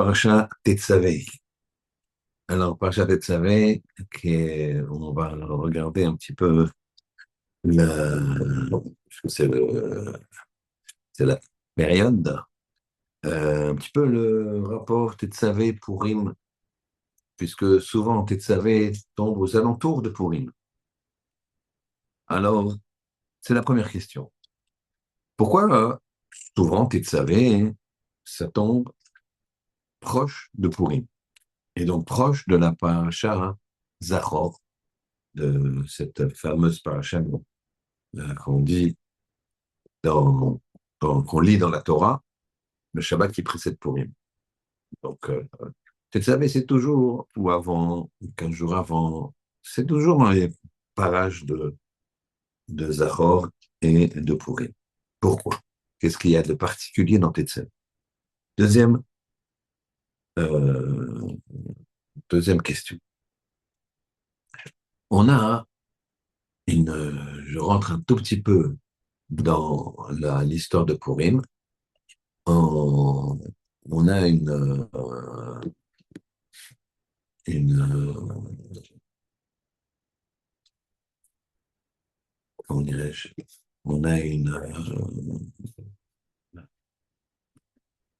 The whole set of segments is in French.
Parashat Tetzavé. Alors, Parashat Tetzavé, on va regarder un petit peu le, c'est le, c'est la période, un petit peu le rapport Tetzavé Purim, puisque souvent Tetzavé tombe aux alentours de Purim. Alors, c'est la première question. Pourquoi souvent Tetzavé, ça tombe proche de Purim, et donc proche de la Parashat Zachor, de cette fameuse paracha qu'on dit qu'on lit dans la Torah, le Shabbat qui précède Purim. Donc, Tetzavé, c'est toujours, ou avant, ou 15 jours avant, c'est toujours dans les parages de Zachor et de Purim. Pourquoi? Qu'est-ce qu'il y a de particulier dans Tetzavé? Deuxième, euh, deuxième question. On a je rentre un tout petit peu dans l'histoire de Purim. On, on a comment dirais-je, on a une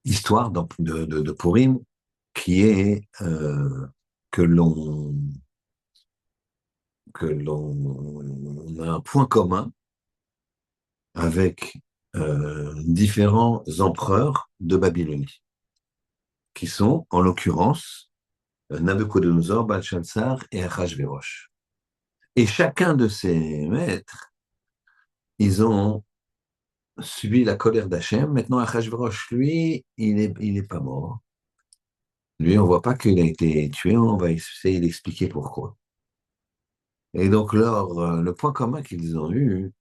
histoire de Purim qui est que l'on on a un point commun avec différents empereurs de Babylonie, qui sont, en l'occurrence, Nabucodonosor, Belshazzar et Achashverosh. Et chacun de ces maîtres, ils ont subi la colère d'Hachem. Maintenant, Achashverosh, lui, il est pas mort. Lui, on voit pas qu'il a été tué, on va essayer d'expliquer pourquoi. Et donc, le point commun qu'ils ont eu,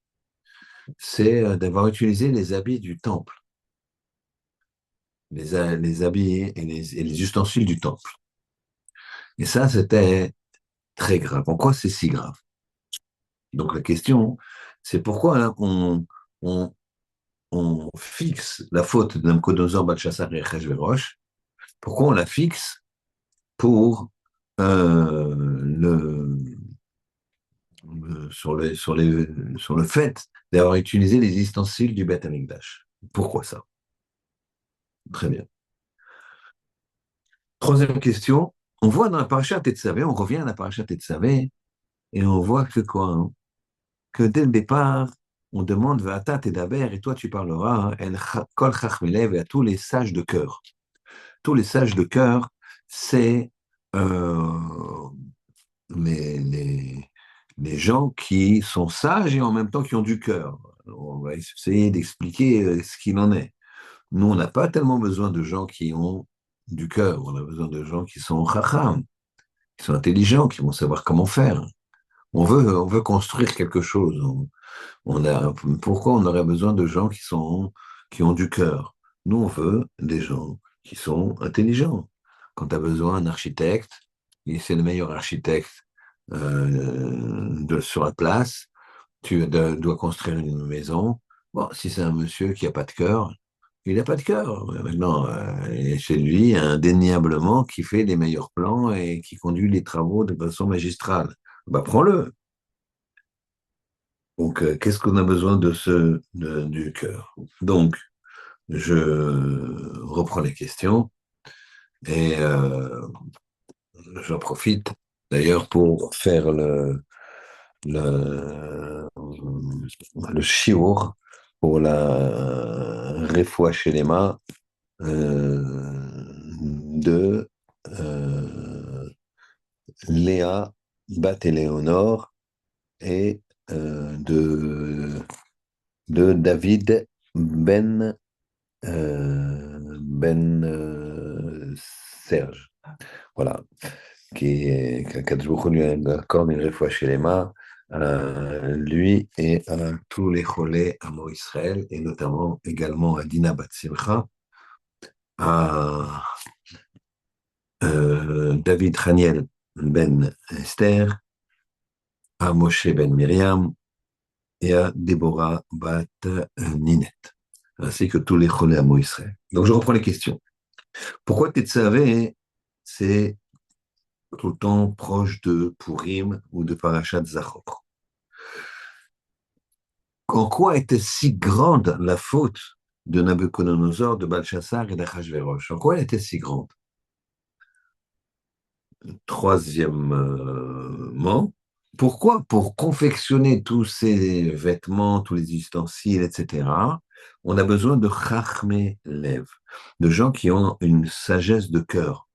c'est d'avoir utilisé les habits du temple, les habits et les ustensiles du temple. Et ça, c'était très grave. Pourquoi c'est si grave? Donc, la question, c'est pourquoi là, on, on fixe la faute de Nabucodonosor, Belshazzar et Achashverosh, pourquoi on la fixe pour euh, le, sur le fait d'avoir utilisé les ustensiles du Beth Amikdash. Pourquoi ça? Très bien. Troisième question. On voit dans la paracha Tetzavé, on revient à la paracha Tetzavé, et on voit que quoi? Hein, que dès le départ, on demande Va'ata Tedaber, et toi tu parleras, hein, El Kol Chachmilev, et à tous les sages de cœur. Tous les sages de cœur, c'est les, les gens qui sont sages et en même temps qui ont du cœur. On va essayer d'expliquer ce qu'il en est. Nous, on n'a pas tellement besoin de gens qui ont du cœur, on a besoin de gens qui sont chacham, qui sont intelligents, qui vont savoir comment faire. On veut construire quelque chose. Pourquoi on aurait besoin de gens qui ont du cœur? Nous, on veut des gens qui sont intelligents. Quand tu as besoin d'un architecte, et c'est le meilleur architecte sur la place, dois construire une maison. Bon, si c'est un monsieur qui n'a pas de cœur, il n'a pas de cœur. Maintenant, et c'est lui, indéniablement, qui fait les meilleurs plans et qui conduit les travaux de façon magistrale. Bah, prends-le. Donc, qu'est-ce qu'on a besoin du cœur? Donc, je reprends les questions et j'en profite d'ailleurs pour faire le, le chiour pour la Refoua Shelema de Léa Bat-Éléonore et de David Serge. Voilà. Qu'Akadosh Baruch Hu lui accorde une Refoua Shelema, lui et à tous les cholés à Israël, et notamment également à Dina Bat Simcha, à David Haniel ben Esther, à Moshe ben Miriam et à Déborah Bat Ninet, ainsi que tous les cholés à Israël. Donc je reprends les questions. Pourquoi Tetzavé, c'est tout le temps proche de Purim ou de Parashat Zachor? En quoi était si grande la faute de Nabucodonosor, de Belshazzar et d'Achashverosh? En quoi elle était si grande? Troisièmement, pourquoi pour confectionner tous ces vêtements, tous les ustensiles, etc., on a besoin de Chachmé Lev, de gens qui ont une sagesse de cœur.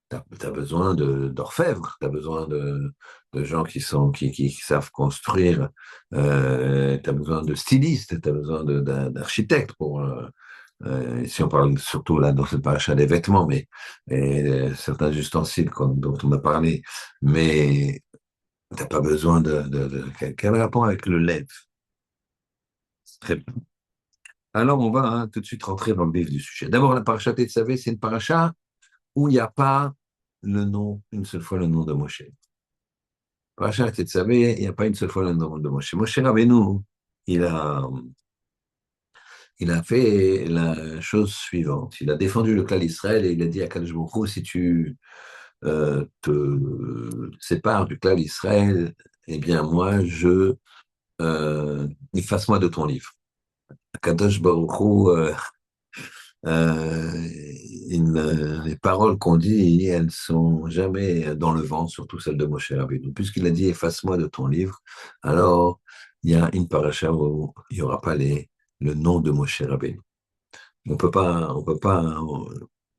Tu as besoin d'orfèvres, tu as besoin de gens qui savent construire, tu as besoin de stylistes, tu as besoin d'architectes pour, si on parle surtout là dans ce paracha des vêtements, mais certains ustensiles dont on a parlé, mais t'as pas besoin quel rapport avec le lait? Très bien. Alors on va tout de suite rentrer dans le vif du sujet. D'abord, la paracha Tetzavé, c'est une paracha où il n'y a pas le nom, une seule fois le nom de Moshe. Paracha Tetzavé, il n'y a pas une seule fois le nom de Moshe. Moshe Rabbeinu, il a, il a fait la chose suivante. Il a défendu le clan d'Israël et il a dit à Kadosh Baruch Hu, si tu te sépares du clan d'Israël, eh bien moi, efface-moi de ton livre. Kadosh Baruch Hu, euh, les paroles qu'on dit, elles sont jamais dans le vent, surtout celles de Moshe Rabbeinu. Puisqu'il a dit efface-moi de ton livre, alors il y a une paracha où il n'y aura pas le nom de Moshe Rabbeinu. On peut pas,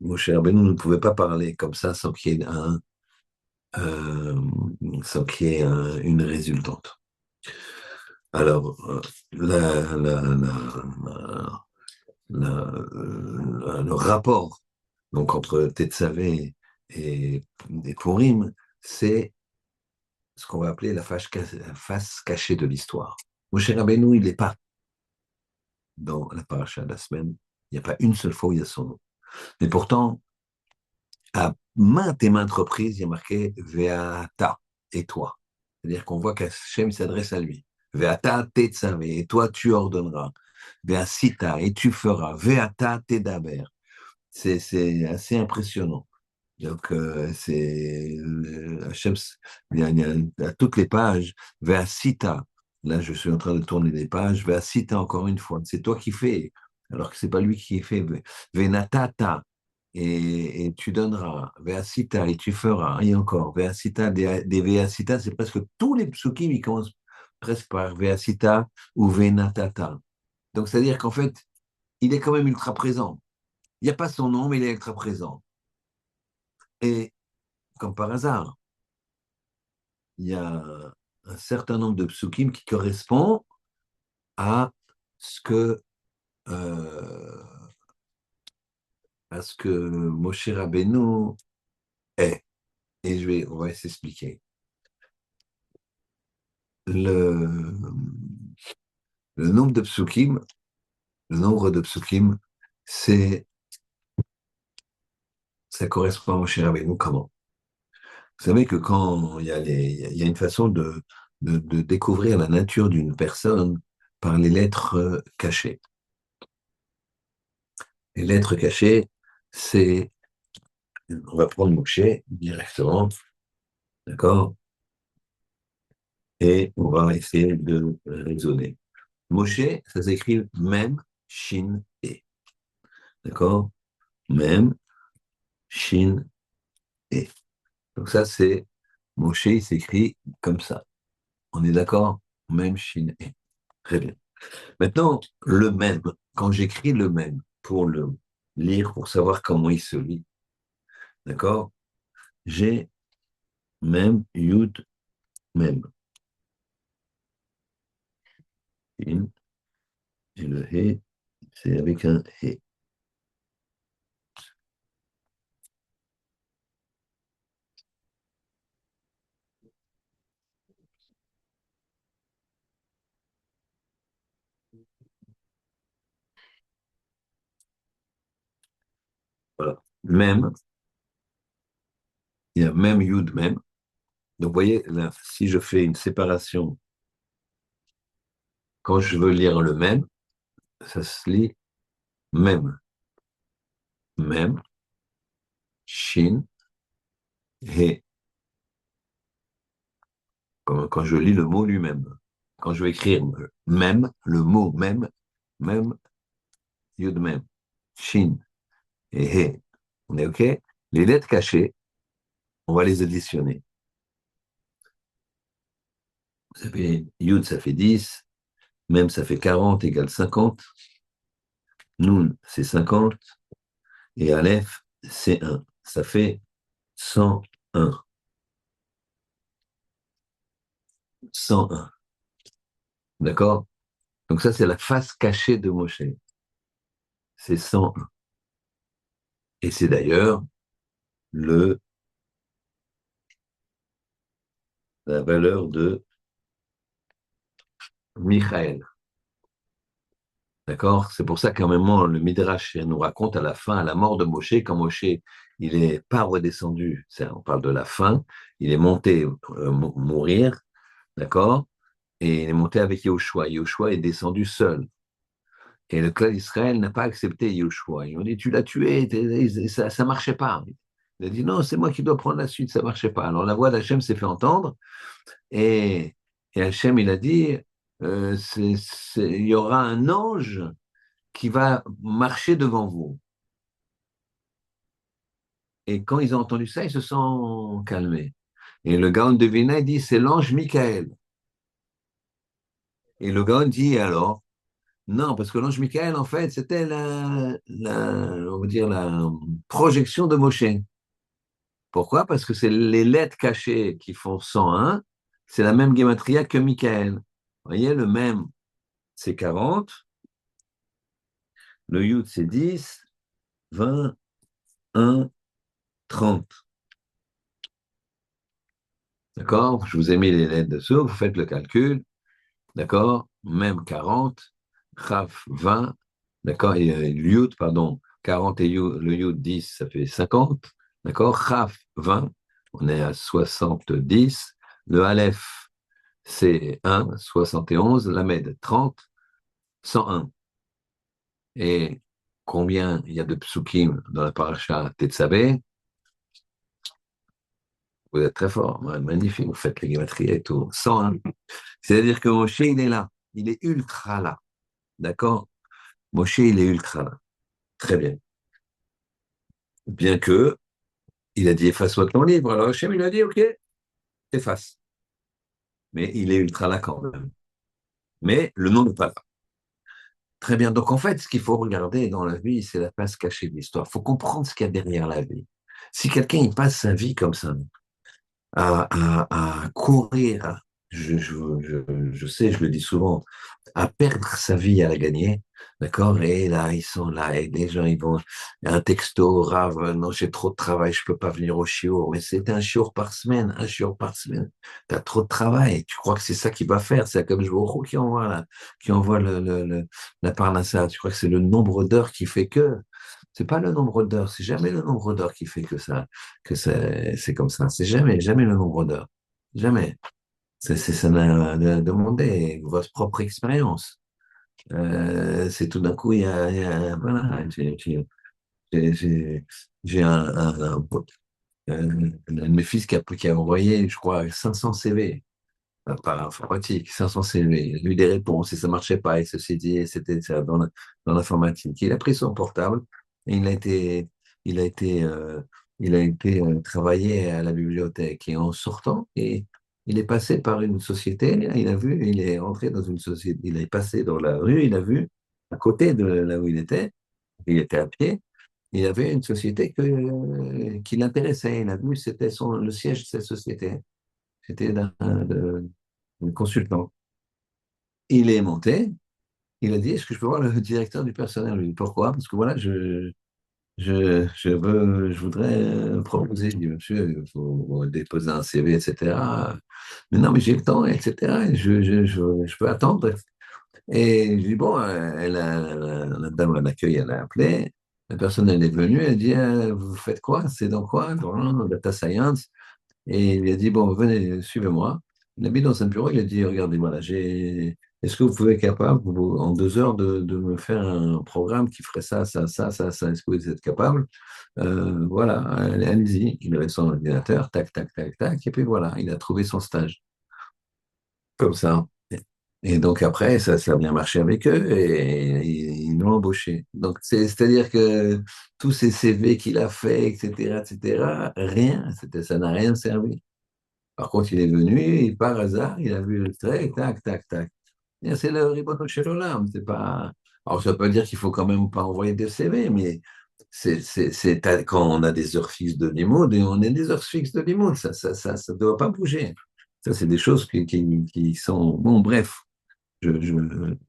Moshe Rabbeinu ne pouvait pas parler comme ça euh, sans qu'il y ait une résultante. Alors, le rapport donc entre Tetzavé et Purim, c'est ce qu'on va appeler la face cachée de l'histoire. Moshe Rabbeinu, il n'est pas dans la paracha de la semaine. Il n'y a pas une seule fois où il y a son nom. Mais pourtant, à maintes et maintes reprises, il y a marqué Ve'ata, et toi. C'est-à-dire qu'on voit qu'Hachem s'adresse à lui. Ve'ata tetzavé, et toi tu ordonneras. Ve'asita, et tu feras. Ve'ata tedaber. C'est assez impressionnant. Donc, Hachem, à toutes les pages, Ve'asita. Là, je suis en train de tourner les pages. Ve'asita, encore une fois. C'est toi qui fais, alors que c'est pas lui qui fait. Ve'natata, et tu donneras. Ve'asita, et tu feras. Et encore. Ve'asita, des Ve'asita, c'est presque tous les psukim, ils commencent presque par Ve'asita ou Ve'natata. Donc, c'est-à-dire qu'en fait, il est quand même ultra présent. Il n'y a pas son nom, mais il est ultra présent. Et comme par hasard, il y a un certain nombre de psukim qui correspondent à ce que, euh, à ce que Moshe Rabbeinu est. Et on va s'expliquer. Le, le nombre de psukim, le nombre de psukim, c'est, ça correspond à Moshe Rabbeinu comment? Vous savez que quand il y a une façon de découvrir la nature d'une personne par les lettres cachées. Les lettres cachées, c'est, on va prendre Moshe directement, d'accord? Et on va essayer de raisonner. Moshe, ça s'écrit Mem, Shin, E. D'accord? Mem, Shin, E. Donc ça, c'est Moshe, il s'écrit comme ça. On est d'accord? Mem, Shin, E. Très bien. Maintenant, le même, quand j'écris le même pour le lire, pour savoir comment il se lit, d'accord? J'ai Mem, Yud, Mem. In, et le He, c'est avec un He. Voilà. Même, il y a même Yud, même. Donc, vous voyez, là, si je fais une séparation, quand je veux lire le même, ça se lit même. Mem, Shin, He, quand je lis le mot lui-même. Quand je vais écrire même, le mot même, même, Yud Mem, Shin et He. On est OK? Les lettres cachées, on va les additionner. Ça fait Yud, ça fait 10, Mem, ça fait 40 égale 50, Nun, c'est 50, et Aleph, c'est 1. Ça fait 101. 101. D'accord? Donc ça, c'est la face cachée de Moshe. C'est 101. Et c'est d'ailleurs le, la valeur de Michael. D'accord? C'est pour ça qu'à un moment, le Midrash nous raconte à la fin, à la mort de Moshe, quand Moshe, il n'est pas redescendu, on parle de la fin, il est monté mourir, d'accord? Et il est monté avec Yahushua. Yahushua est descendu seul. Et le clan d'Israël n'a pas accepté Yahushua. Ils ont dit, tu l'as tué, ça ne marchait pas. Il a dit, non, c'est moi qui dois prendre la suite, ça ne marchait pas. Alors la voix d'Hachem s'est fait entendre, et, et Hachem, il a dit, il y aura un ange qui va marcher devant vous. Et quand ils ont entendu ça, ils se sont calmés. Et le Gaon de Vilna dit, c'est l'ange Michael. Et le Gaon dit, alors, non, parce que l'ange Michael, en fait, c'était on va dire, la projection de Moshe. Pourquoi? Parce que c'est les lettres cachées qui font 101, c'est la même gematria que Michael. Vous voyez, le même, c'est 40, le Yud, c'est 10, 20, 1, 30. D'accord? Je vous ai mis les lettres dessous, vous faites le calcul. D'accord? Même 40, Chaf 20, d'accord? Et Yud, pardon, 40 et le Yud 10, ça fait 50, d'accord? Chaf 20, on est à 70, le Aleph, c'est 1, 71, Lamed 30, 101. Et combien il y a de psukim dans la paracha Tetzaveh? Vous êtes très fort, magnifique, vous faites les gématries et tout. 101. C'est-à-dire que Moshe, il est là, il est ultra là, d'accord? Moshe, il est ultra là. Très bien. Bien que, il a dit efface-moi de ton livre. Alors Hachem, il a dit ok, efface. Mais il est ultra là quand même. Mais le nom n'est pas là. Très bien. Donc en fait, ce qu'il faut regarder dans la vie, c'est la face cachée de l'histoire. Il faut comprendre ce qu'il y a derrière la vie. Si quelqu'un il passe sa vie comme ça, à courir, je sais, je le dis souvent, à perdre sa vie à la gagner, d'accord? Et là, ils sont là, et les gens, ils vont, un texto, Rav, non, j'ai trop de travail, je peux pas venir au chiour, mais c'est un chiour par semaine, un chiour par semaine. T'as trop de travail, tu crois que c'est ça qui va faire, c'est comme Jvorou qui envoie là, qui envoie la parnassa, tu crois que c'est le nombre d'heures qui fait que, c'est pas le nombre d'heures, c'est jamais le nombre d'heures qui fait que ça, que c'est comme ça. C'est jamais, jamais le nombre d'heures. Jamais. Ça n'a demandé votre propre expérience. C'est tout d'un coup, voilà, j'ai un de mes fils qui a envoyé, je crois, 500 CV, par informatique, 500 CV. Il a eu des réponses et ça marchait pas. Et ceci dit, c'était ça dans l'informatique. Il a pris son portable et il a été, travailler à la bibliothèque. Et en sortant, il est passé par une société. Il a vu, il est entré dans une société. Il est passé dans la rue. Il a vu à côté de là où il était à pied. Il y avait une société qui l'intéressait. Il a vu, c'était le siège de cette société. C'était un consultant. Il est monté, il a dit, est-ce que je peux voir le directeur du personnel? Je lui ai dit, pourquoi? Parce que voilà, je voudrais proposer. Je dis, monsieur, il faut déposer un CV, etc. Mais non, mais j'ai le temps, etc. Et je peux attendre. Et je dis, bon, la dame à l'accueil, elle a appelé. La personne, elle est venue, elle dit, vous faites quoi? C'est dans quoi? Dans data science. Et il lui a dit, bon, venez, suivez-moi. Il a mis dans un bureau, il a dit, regardez, voilà, est-ce que vous pouvez être capable, en 2 heures, de me faire un programme qui ferait ça, ça, ça, ça, ça? Est-ce que vous êtes capable? Voilà, allez-y. Il avait son ordinateur, tac, tac, tac, tac, et puis voilà, il a trouvé son stage. Comme ça. Et donc après, ça a bien marché avec eux et ils l'ont embauché. Donc c'est-à-dire que tous ces CV qu'il a fait, etc., etc., rien, ça n'a rien servi. Par contre, il est venu, et par hasard, il a vu le trait, tac, tac, tac. Et c'est le ribono chez l'Olam, c'est pas. Alors ça veut pas dire qu'il faut quand même pas envoyer des CV, mais quand on a des heures fixes de limoud et on a des heures fixes de limoud, ça doit pas bouger. Ça, c'est des choses qui sont. Bon, bref, je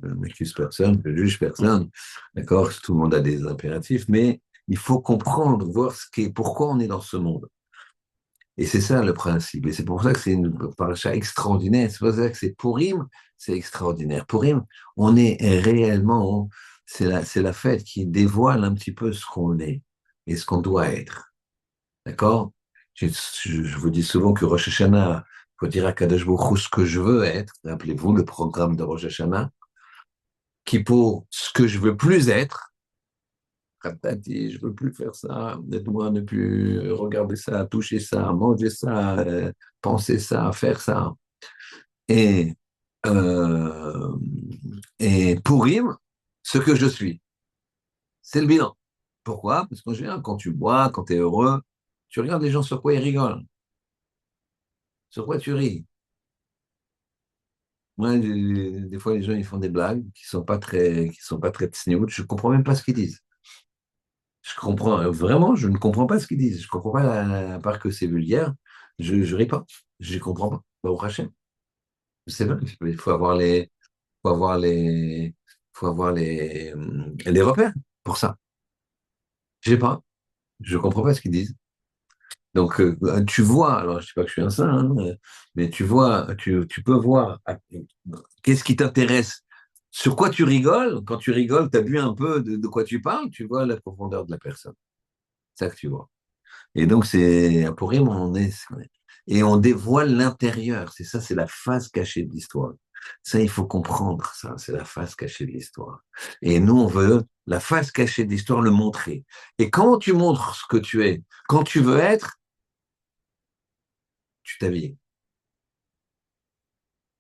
n'accuse personne, je juge personne. D'accord? Tout le monde a des impératifs, mais il faut comprendre, voir pourquoi on est dans ce monde. Et c'est ça le principe. Et c'est pour ça que c'est une paracha extraordinaire. C'est pour ça que c'est Purim, c'est extraordinaire. Purim, on est réellement, c'est la fête qui dévoile un petit peu ce qu'on est et ce qu'on doit être. D'accord? Je vous dis souvent que Rosh Hashanah, il faut dire à Kadosh Baruch Hu ce que je veux être. Rappelez-vous le programme de Rosh Hashanah, qui pour ce que je veux plus être, Ratati, je veux plus faire ça, aide-moi à ne plus regarder ça, toucher ça, manger ça, penser ça, faire ça. Et, euh, et Pourim, ce que je suis, c'est le bilan. Pourquoi? Parce qu'en général, quand tu bois, quand tu es heureux, tu regardes les gens sur quoi ils rigolent, sur quoi tu ris. Moi, des fois, les gens ils font des blagues qui sont pas très tsniout. Je comprends même pas ce qu'ils disent. Je comprends, vraiment, je ne comprends pas ce qu'ils disent. Je comprends pas, à part que c'est vulgaire, je ris pas. Je comprends pas. Au Hachem. Je sais pas. Il faut avoir les, faut avoir les repères pour ça. Je sais pas. Je comprends pas ce qu'ils disent. Donc, tu vois, alors je sais pas que je suis un saint, hein, mais tu vois, tu peux voir qu'est-ce qui t'intéresse, sur quoi tu rigoles. Quand tu rigoles, tu as vu un peu de quoi tu parles, tu vois la profondeur de la personne. C'est ça que tu vois. Et donc, pour rire, et on dévoile l'intérieur. C'est ça, c'est la face cachée de l'histoire. Ça, il faut comprendre ça. C'est la face cachée de l'histoire. Et nous, on veut la face cachée de l'histoire, le montrer. Et quand tu montres ce que tu es, quand tu veux être, tu t'habilles.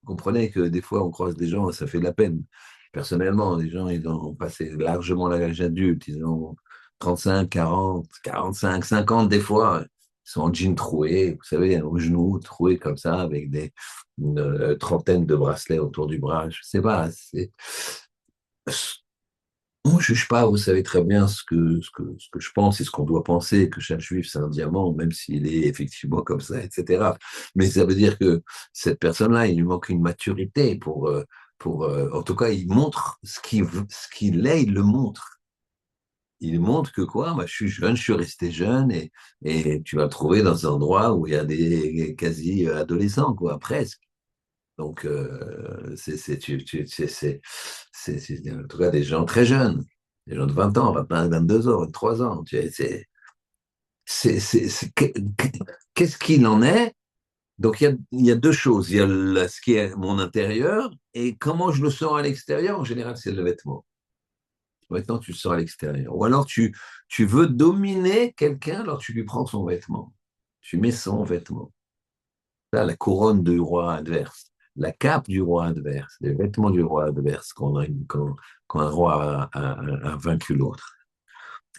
Vous comprenez que des fois, on croise des gens, ça fait de la peine. Personnellement, les gens, ils ont passé largement l'âge adulte, ils ont 35, 40, 45, 50 des fois. Ils sont en jean troué, vous savez, aux genoux, troués comme ça, avec une trentaine de bracelets autour du bras. Je sais pas, on ne juge pas, vous savez très bien ce que je pense et ce qu'on doit penser, que chaque juif, c'est un diamant, même s'il est effectivement comme ça, etc. Mais ça veut dire que cette personne-là, il lui manque une maturité en tout cas, il montre ce qu'il est, il le montre. Il montre que quoi, moi, je suis jeune, je suis resté jeune et tu vas le trouver dans un endroit où il y a des quasi-adolescents, quoi, presque. Donc, c'est en tout cas des gens très jeunes, des gens de 20 ans, 21, 22 ans, 23 ans. Qu'est-ce qu'il en est? Donc, il y a deux choses. Il y a ce qui est mon intérieur et comment je le sens à l'extérieur. En général, c'est le vêtement. Maintenant, tu le sens à l'extérieur. Ou alors, tu veux dominer quelqu'un, alors tu lui prends son vêtement. Tu mets son vêtement. Là, la couronne du roi adverse, la cape du roi adverse, les vêtements du roi adverse quand un roi a vaincu l'autre.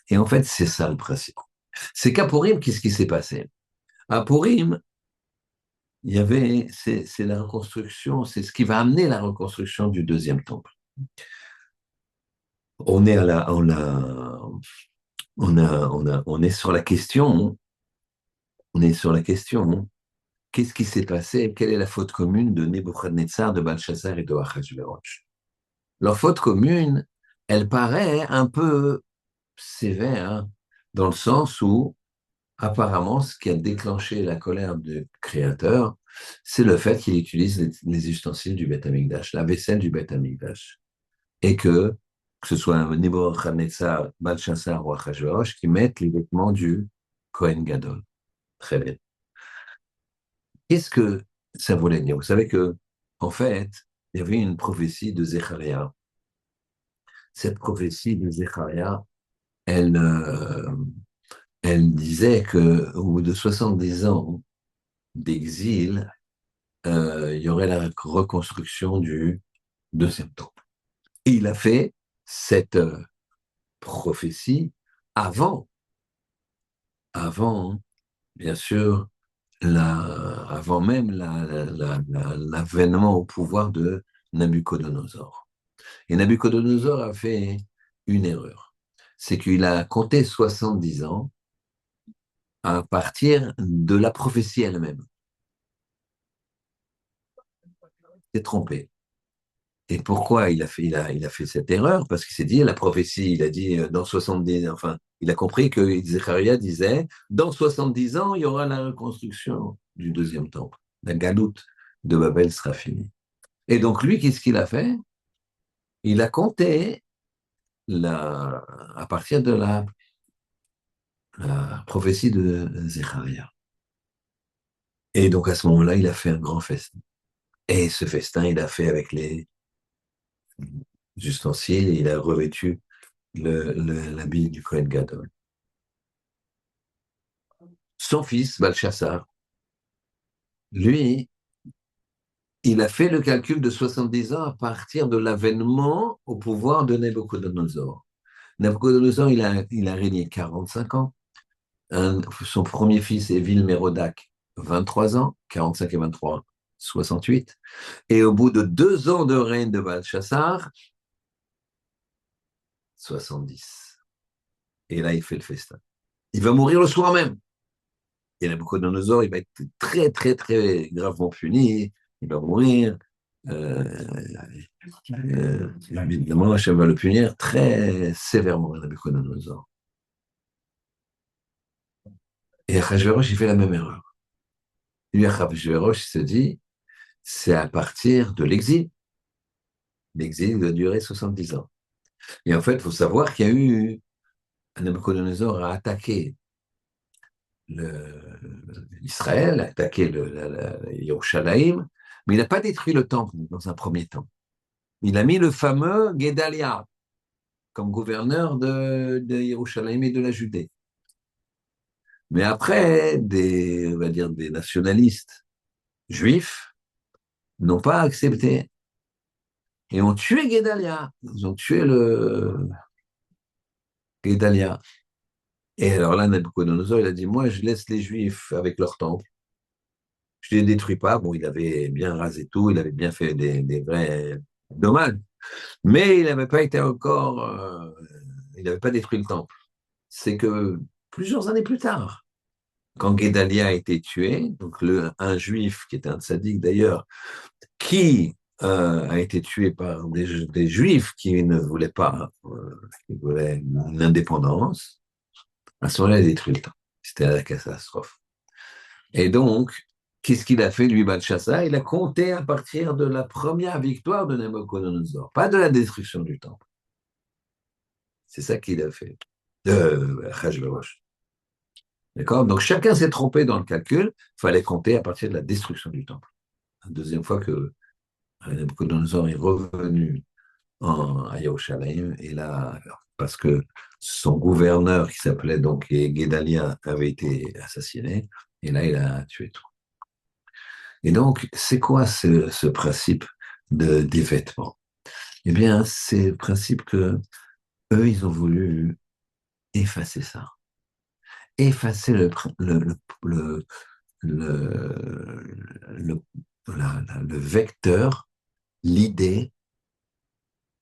Et en fait, c'est ça le principe. C'est qu'à Purim, qu'est-ce qui s'est passé? À Purim, c'est la reconstruction, c'est ce qui va amener la reconstruction du deuxième temple. On est à la, on est sur la question, on est sur la question. Qu'est-ce qui s'est passé? Quelle est la faute commune de Nebuchadnezzar, de Belshazzar et de Achashverosh? Leur faute commune, elle paraît un peu sévère, hein, dans le sens où, apparemment, ce qui a déclenché la colère du Créateur, c'est le fait qu'il utilise les ustensiles du Beth Amikdash, la vaisselle du Beth Amikdash. Et que ce soit Nebuchadnezzar, Belshazzar ou Achashverosh, qui mettent les vêtements du Kohen Gadol. Très bien. Qu'est-ce que ça voulait dire? Vous savez que, en fait, il y avait une prophétie de Zecharia. Cette prophétie de Zecharia, elle, elle disait qu'au bout de 70 ans d'exil, il y aurait la reconstruction du deuxième temple. Et il a fait cette prophétie avant, avant, bien sûr, avant même l'avènement au pouvoir de Nabuchodonosor. Et Nabuchodonosor a fait une erreur. C'est qu'il a compté 70 ans à partir de la prophétie elle-même. Il s'est trompé. Et pourquoi il a fait cette erreur? Parce qu'il s'est dit, la prophétie, il a dit dans 70, enfin, il a compris que Zecharia disait, dans 70 ans, il y aura la reconstruction du deuxième temple. La galoute de Babel sera finie. Et donc, lui, qu'est-ce qu'il a fait? Il a compté à partir de la prophétie de Zecharia. Et donc, à ce moment-là, il a fait un grand festin. Et ce festin, il a fait avec les ustensiles, il a revêtu l'habit du Kohen Gadol. Son fils, Balchassar, lui, il a fait le calcul de 70 ans à partir de l'avènement au pouvoir de Nabucodonosor. Nabucodonosor, il a régné 45 ans. Son premier fils, Évil-Mérodach, 23 ans, 45 et 23, 68. Et au bout de 2 ans de règne de Balchassar, 70. Et là, il fait le festin. Il va mourir le soir même. Et Nabucodonosor, il va être très, très, très gravement puni. Il va mourir. Évidemment, Hachem va le punir très sévèrement, Nabucodonosor. Et Achashverosh, il fait la même erreur. Lui, Achashverosh, il se dit, c'est à partir de l'exil. L'exil doit durer 70 ans. Et en fait, il faut savoir qu'il y a eu, Nabucodonosor a attaqué Israël, a attaqué Yerushalayim, mais il n'a pas détruit le temple dans un premier temps. Il a mis le fameux Guédalia comme gouverneur de Yerushalayim et de la Judée. Mais après, on va dire, des nationalistes juifs n'ont pas accepté et ont tué Guédalia. Ils ont tué le Guédalia. Et alors là, Nabucodonosor, il a dit, moi, je laisse les Juifs avec leur temple. Je ne les détruis pas. Bon, il avait bien rasé tout, il avait bien fait des vrais dommages. Mais il n'avait pas été encore, il n'avait pas détruit le temple. C'est que plusieurs années plus tard, quand Guédalia a été tué, donc un juif qui était un tzaddik d'ailleurs, qui a été tué par des juifs qui ne voulaient pas, qui voulaient une indépendance, à ce moment-là, il a détruit le temple. C'était la catastrophe. Et donc, qu'est-ce qu'il a fait, lui, Balthasar? Il a compté à partir de la première victoire de Nabucodonosor, pas de la destruction du temple. C'est ça qu'il a fait, de Achashverosh. D'accord? Donc, chacun s'est trompé dans le calcul. Il fallait compter à partir de la destruction du temple. La deuxième fois que Nabucodonosor est revenu à Yerushalayim, et là, parce que son gouverneur, qui s'appelait donc Guédalia, avait été assassiné, et là, il a tué tout. Et donc, c'est quoi ce principe des vêtements? Eh bien, c'est le principe que eux, ils ont voulu effacer ça. Effacer le, le, le vecteur, l'idée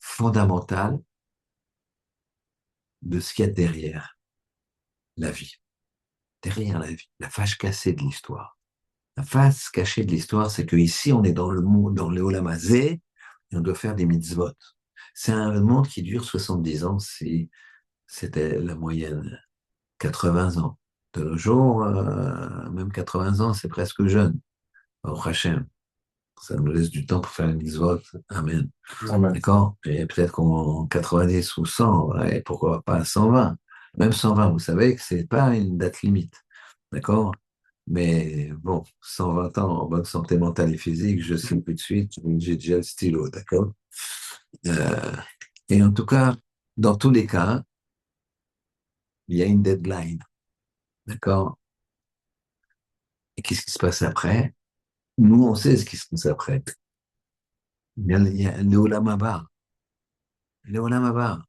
fondamentale de ce qu'il y a derrière la vie. Derrière la vie, la face cachée de l'histoire. La face cachée de l'histoire, c'est qu'ici, on est dans le monde, dans le Olam Hazé, et on doit faire des mitzvot. C'est un monde qui dure 70 ans, c'était la moyenne. 80 ans. De nos jours, même 80 ans, c'est presque jeune. Au Hachem. Ça nous laisse du temps pour faire une mitzvot. Amen. Amen. D'accord? Et peut-être qu'en 90 ou 100, ouais, pourquoi pas 120. Même 120, vous savez que c'est pas une date limite. D'accord? Mais bon, 120 ans en bonne santé mentale et physique, je sais tout de suite, j'ai déjà le stylo, d'accord? Euh, et en tout cas, dans tous les cas, il y a une deadline, d'accord? Et qu'est-ce qui se passe après? Nous, on sait ce qui se passe après. Il y a le Olam Haba, le Olam Haba.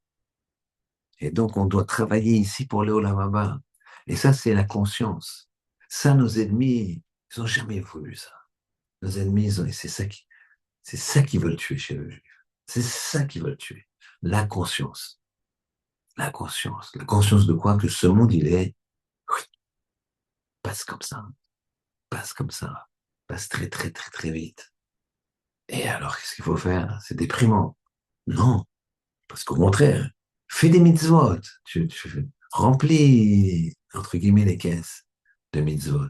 Et donc, on doit travailler ici pour le Olam Haba. Et ça, c'est la conscience. Ça, nos ennemis, ils n'ont jamais voulu ça. Nos ennemis, c'est ça qu'ils veulent tuer chez le juif. C'est ça qu'ils veulent tuer. La conscience. La conscience. La conscience de quoi? Que ce monde, il est, oui, passe comme ça, passe comme ça, passe très, très, très, très vite. Et alors, qu'est-ce qu'il faut faire? C'est déprimant. Non, parce qu'au contraire, fais des mitzvot. Remplis, entre guillemets, les caisses de mitzvot.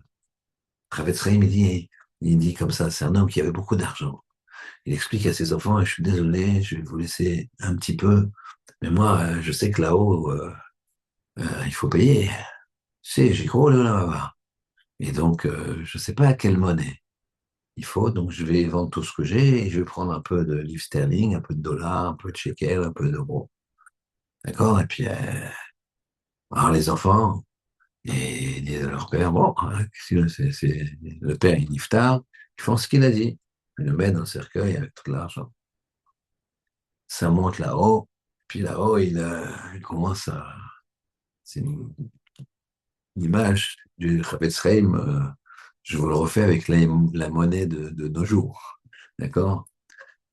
Chavetz Chaim, il dit comme ça, c'est un homme qui avait beaucoup d'argent. Il explique à ses enfants, je suis désolé, je vais vous laisser un petit peu, mais moi, je sais que là-haut, il faut payer. C'est, j'ai gros là-bas. Et donc, je ne sais pas à quelle monnaie il faut, donc je vais vendre tout ce que j'ai et je vais prendre un peu de livres sterling, un peu de dollars, un peu de shekel, un peu d'euros. D'accord? Et puis, alors les enfants, et disent à leur père, bon, hein, le père, il niftar, ils font ce qu'il a dit. Ils le mettent dans le cercueil avec tout l'argent. Ça monte là-haut, puis là-haut, il commence à. C'est une image du Chavetz Chaim, je vous le refais avec la monnaie de nos jours. D'accord?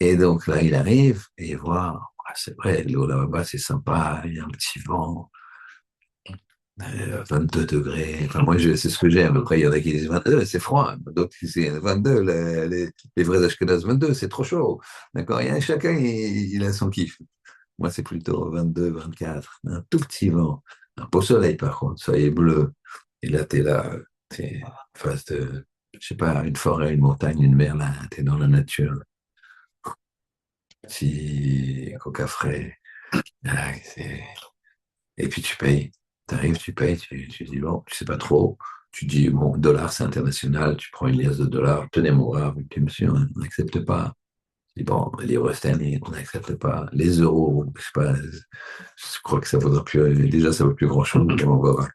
Et donc là, il arrive et il voit, ah, c'est vrai, l'eau là-bas, c'est sympa, il y a un petit vent, 22 degrés. Enfin, moi, c'est ce que j'aime. Après, il y en a qui disent 22, c'est froid. D'autres qui disent 22, les vrais Ashkenazes 22, c'est trop chaud. D'accord? Chacun, il a son kiff. Moi, c'est plutôt 22, 24. Un tout petit vent. Un beau soleil, par contre. Soleil bleu. Et là, t'es là. T'es en face de, je sais pas, une forêt, une montagne, une mer, là. T'es dans la nature. Petit coca frais. Ah, et puis tu payes. Tu arrives, tu payes, tu dis, bon, tu sais pas trop. Tu dis, bon, dollar, c'est international. Tu prends une liasse de dollars. Tenez, mon brave. Tu dis, monsieur, on n'accepte pas. Je dis, bon, les livres sterling, on n'accepte pas. Les euros, je sais pas, je crois que ça vaudra plus, déjà, ça vaut plus grand-chose, mais on va voir.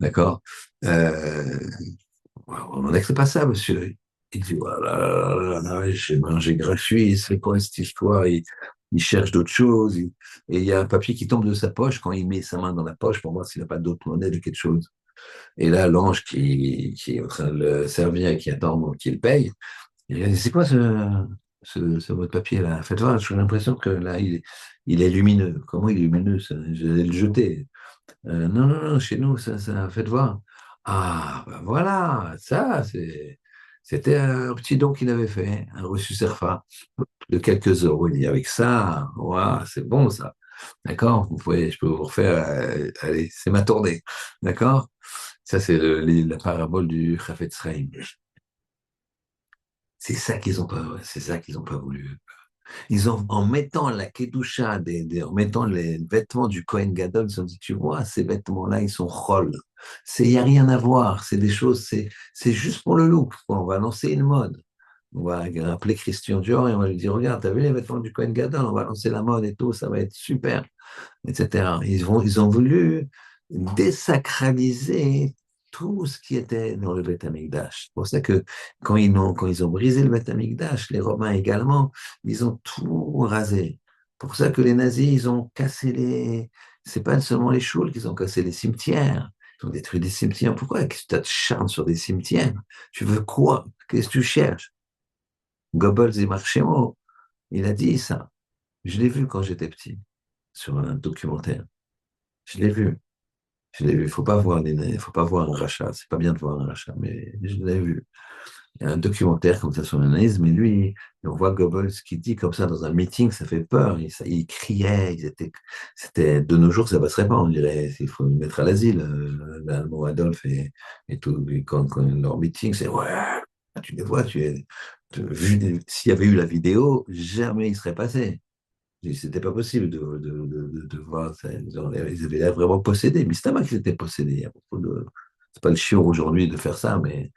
D'accord? Euh, on n'accepte pas ça, monsieur. Il dit, voilà, j'ai mangé gratuit, c'est quoi cette histoire? Il cherche d'autres choses. Et il y a un papier qui tombe de sa poche quand il met sa main dans la poche pour voir s'il n'a pas d'autre monnaie de quelque chose. Et là, l'ange qui est en train de le servir et qui attend qu'il paye, il a dit, c'est quoi ce votre papier-là? Faites voir, j'ai l'impression que là, il est lumineux. Comment il est lumineux? Je vais le jeter. Non, non, non, chez nous, faites voir. Ah, ben voilà, c'était un petit don qu'il avait fait, un reçu CERFA de quelques euros. Il dit, avec ça, ouah, c'est bon ça. D'accord? Je peux vous refaire, allez, c'est ma tournée. D'accord? Ça, c'est la parabole du Chafetz Chaim. C'est ça qu'ils ont pas voulu. En mettant la kedusha, en mettant les vêtements du Kohen Gadol, ils ont dit, tu vois, ces vêtements-là, ils sont chol. Il n'y a rien à voir. C'est des choses, c'est juste pour le look. On va lancer une mode. On va appeler Christian Dior et on va lui dire, regarde, t'as vu les vêtements du Kohen Gadol? On va lancer la mode et tout, ça va être super, etc. Ils ont voulu désacraliser tout ce qui était dans le Beth Amikdash. C'est pour ça que quand ils ont brisé le Beth Amikdash, les Romains également, ils ont tout rasé. Pour ça que les nazis, ils ont cassé c'est pas seulement les choules qu'ils ont cassé les cimetières. Ils ont détruit des cimetières. Pourquoi? Qu'est-ce que tu t'acharnes sur des cimetières? Tu veux quoi? Qu'est-ce que tu cherches? Goebbels et Marchemo, il a dit ça. Je l'ai vu quand j'étais petit, sur un documentaire. Je l'ai vu. Je l'ai vu. Faut pas voir un rachat. C'est pas bien de voir un rachat, mais je l'ai vu. Il y a un documentaire comme ça sur l'analyse, mais lui, on voit Goebbels qui dit comme ça dans un meeting, ça fait peur. Il criait, c'était, de nos jours, ça passerait pas, on dirait, il faut le mettre à l'asile, l'allemand Adolphe et tout. Et quand leur meeting, c'est ouais, tu les vois, s'il y avait eu la vidéo, jamais il serait passé. C'était pas possible de voir ça. Ils avaient l'air vraiment possédés. Mais c'était pas qu'ils étaient possédés. Il y a beaucoup de, c'est pas le chiot aujourd'hui de faire ça, mais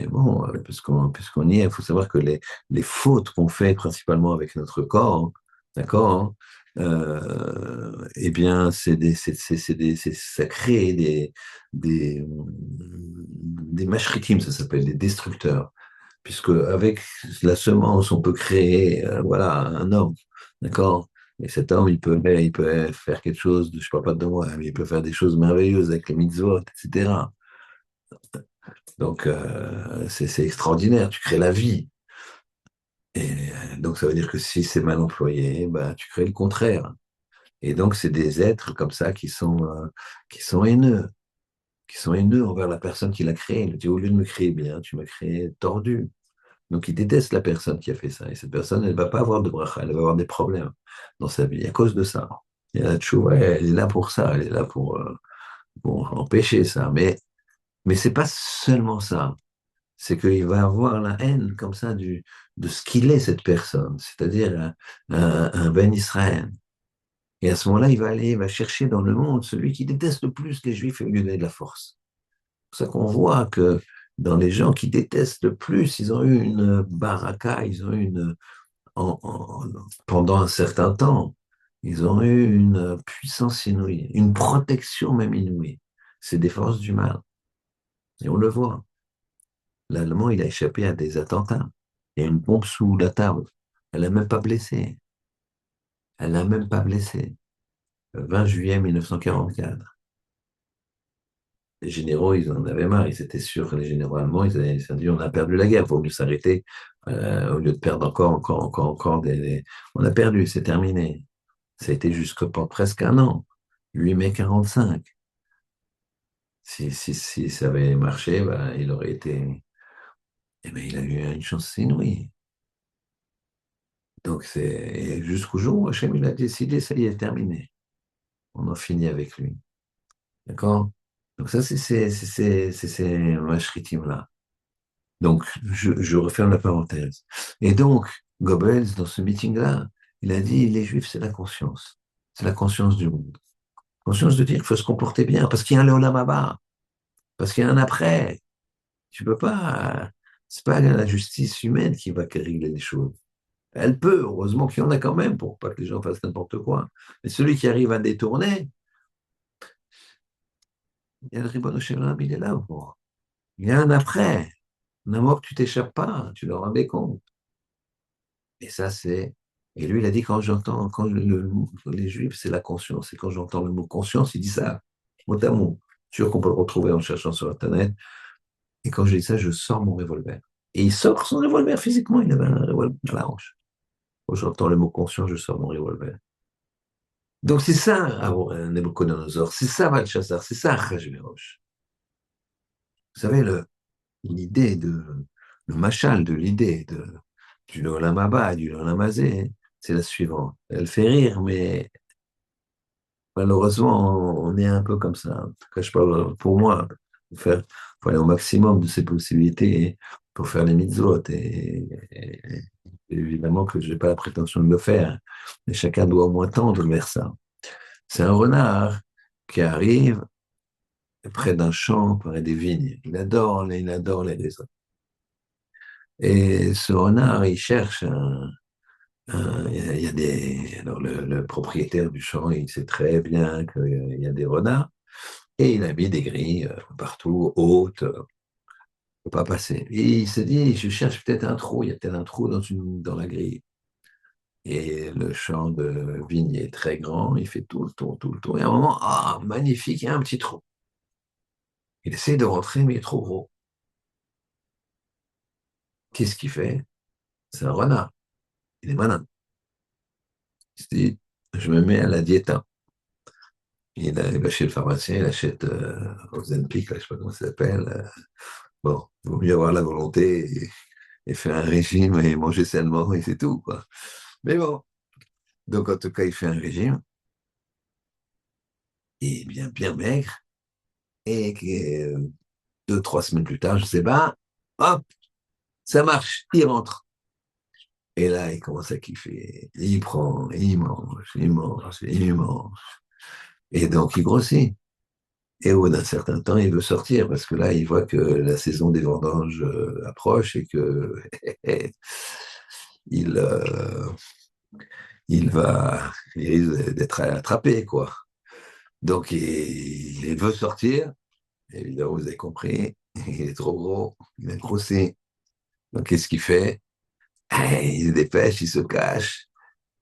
bon, puisqu'on y est, il faut savoir que les fautes qu'on fait principalement avec notre corps, hein, d'accord, hein, eh bien, ça crée des mashritim, ça s'appelle, des destructeurs. Puisque avec la semence, on peut créer, voilà, un homme, d'accord? Et cet homme, il peut faire quelque chose, je ne parle pas de moi, mais il peut faire des choses merveilleuses avec les mitzvot, etc. Donc, c'est extraordinaire, tu crées la vie. Et donc, ça veut dire que si c'est mal employé, bah, tu crées le contraire. Et donc, c'est des êtres comme ça qui sont haineux, qui sont haineux envers la personne qui l'a créé. Il dit, au lieu de me créer bien, tu m'as créé tordu. Donc, il déteste la personne qui a fait ça. Et cette personne, elle ne va pas avoir de bracha, elle va avoir des problèmes dans sa vie à cause de ça. Et la tchouva, elle est là pour ça, elle est là pour empêcher ça. Mais c'est pas seulement ça. C'est qu'il va avoir la haine comme ça de ce qu'il est, cette personne, c'est-à-dire un Ben Israël. Et à ce moment-là, il va aller, il va chercher dans le monde celui qui déteste le plus les Juifs et lui donner de la force. C'est pour ça qu'on voit que dans les gens qui détestent le plus, ils ont eu une baraka, ils ont eu pendant un certain temps, ils ont eu une puissance inouïe, une protection même inouïe. C'est des forces du mal. Et on le voit. L'Allemand, il a échappé à des attentats. Il y a une bombe sous la table. Elle n'a même pas blessé. Elle n'a même pas blessé. Le 20 juillet 1944. Les généraux, ils en avaient marre. Ils étaient sûrs, les généraux allemands, ils se dit, on a perdu la guerre, il vaut mieux s'arrêter au lieu de perdre encore On a perdu, c'est terminé. Ça a été jusque pendant presque un an. 8 mai 45. Si ça avait marché, bah, il aurait été. Eh bien, il a eu une chance inouïe. Donc, c'est jusqu'au jour où Hachem il a décidé, ça y est, terminé. On en finit avec lui. D'accord? Donc, ça, c'est ces mashritim-là. Donc, je referme la parenthèse. Et donc, Goebbels, dans ce meeting-là, il a dit les Juifs, c'est la conscience. C'est la conscience du monde. Conscience de dire qu'il faut se comporter bien, parce qu'il y a un Léolam Abba, parce qu'il y a un après. Tu peux pas. C'est pas la justice humaine qui va régler les choses. Elle peut, heureusement qu'il y en a quand même pour pas que les gens fassent n'importe quoi. Mais celui qui arrive à détourner, il y a le Ribono Shel Olam, il est là pour. Il y a un après. Un amour que tu t'échappes pas, tu leur rends des comptes. Et ça, c'est. Et lui, il a dit quand les Juifs, c'est la conscience. Et quand j'entends le mot conscience, il dit ça, mot à mot. Sûr qu'on peut le retrouver en cherchant sur Internet. Et quand je dis ça, je sors mon revolver. Et il sort son revolver physiquement, il avait un revolver à la hanche. Quand j'entends le mot conscience, je sors mon revolver. Donc c'est ça, Nebuchadnezzar, c'est ça Belshazzar, c'est ça Achashverosh. Vous savez, l'idée le machal de l'idée du Olam Abba, du Olam Hazé, c'est la suivante. Elle fait rire, mais malheureusement, on est un peu comme ça. En tout cas, je parle pour moi. Faut aller au maximum de ses possibilités pour faire les mitzvot. Et évidemment que je n'ai pas la prétention de le faire, mais chacun doit au moins tendre vers ça. C'est un renard qui arrive près d'un champ, près des vignes. Il adore les raisins. Et ce renard, il cherche il y a alors le propriétaire du champ, il sait très bien qu'il y a des renards. Et il a mis des grilles partout, hautes, ne peut pas passer. Et il se dit, je cherche peut-être un trou, il y a peut-être un trou dans la grille. Et le champ de vigne est très grand, il fait tout le tour, tout le tour. Et à un moment, ah, magnifique, il y a un petit trou. Il essaie de rentrer, mais il est trop gros. Qu'est-ce qu'il fait? C'est un renard. Il est malin. Il se dit, je me mets à la diéta. Il va chez le pharmacien, il achète Ozempic, là, je ne sais pas comment ça s'appelle. Bon, il vaut mieux avoir la volonté et faire un régime et manger sainement et c'est tout, quoi. Mais bon, donc en tout cas, il fait un régime, et bien maigre, et que, 2, 3 semaines plus tard, je sais pas, hop, ça marche, il rentre. Et là, il commence à kiffer. Il prend, il mange, il mange, il mange. Et donc, il grossit. Et au bout d'un certain temps, il veut sortir parce que là, il voit que la saison des vendanges approche et que il, euh, il risque d'être attrapé, quoi. Donc, il veut sortir. Évidemment, vous avez compris, il est trop gros, il est grossi. Donc, qu'est-ce qu'il fait? Il se dépêche, il se cache,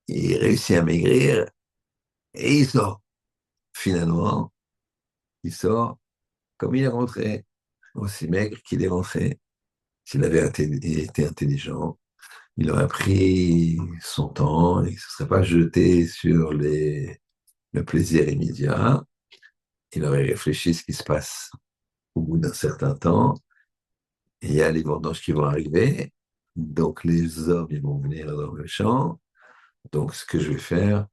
il réussit à maigrir et il sort. Finalement, il sort comme il est rentré, aussi maigre qu'il est rentré. S'il avait été intelligent, il aurait pris son temps et ne se serait pas jeté sur le plaisir immédiat. Il aurait réfléchi à ce qui se passe au bout d'un certain temps. Il y a les vendanges qui vont arriver. Donc, les hommes, ils vont venir dans le champ. Donc, ce que je vais faire,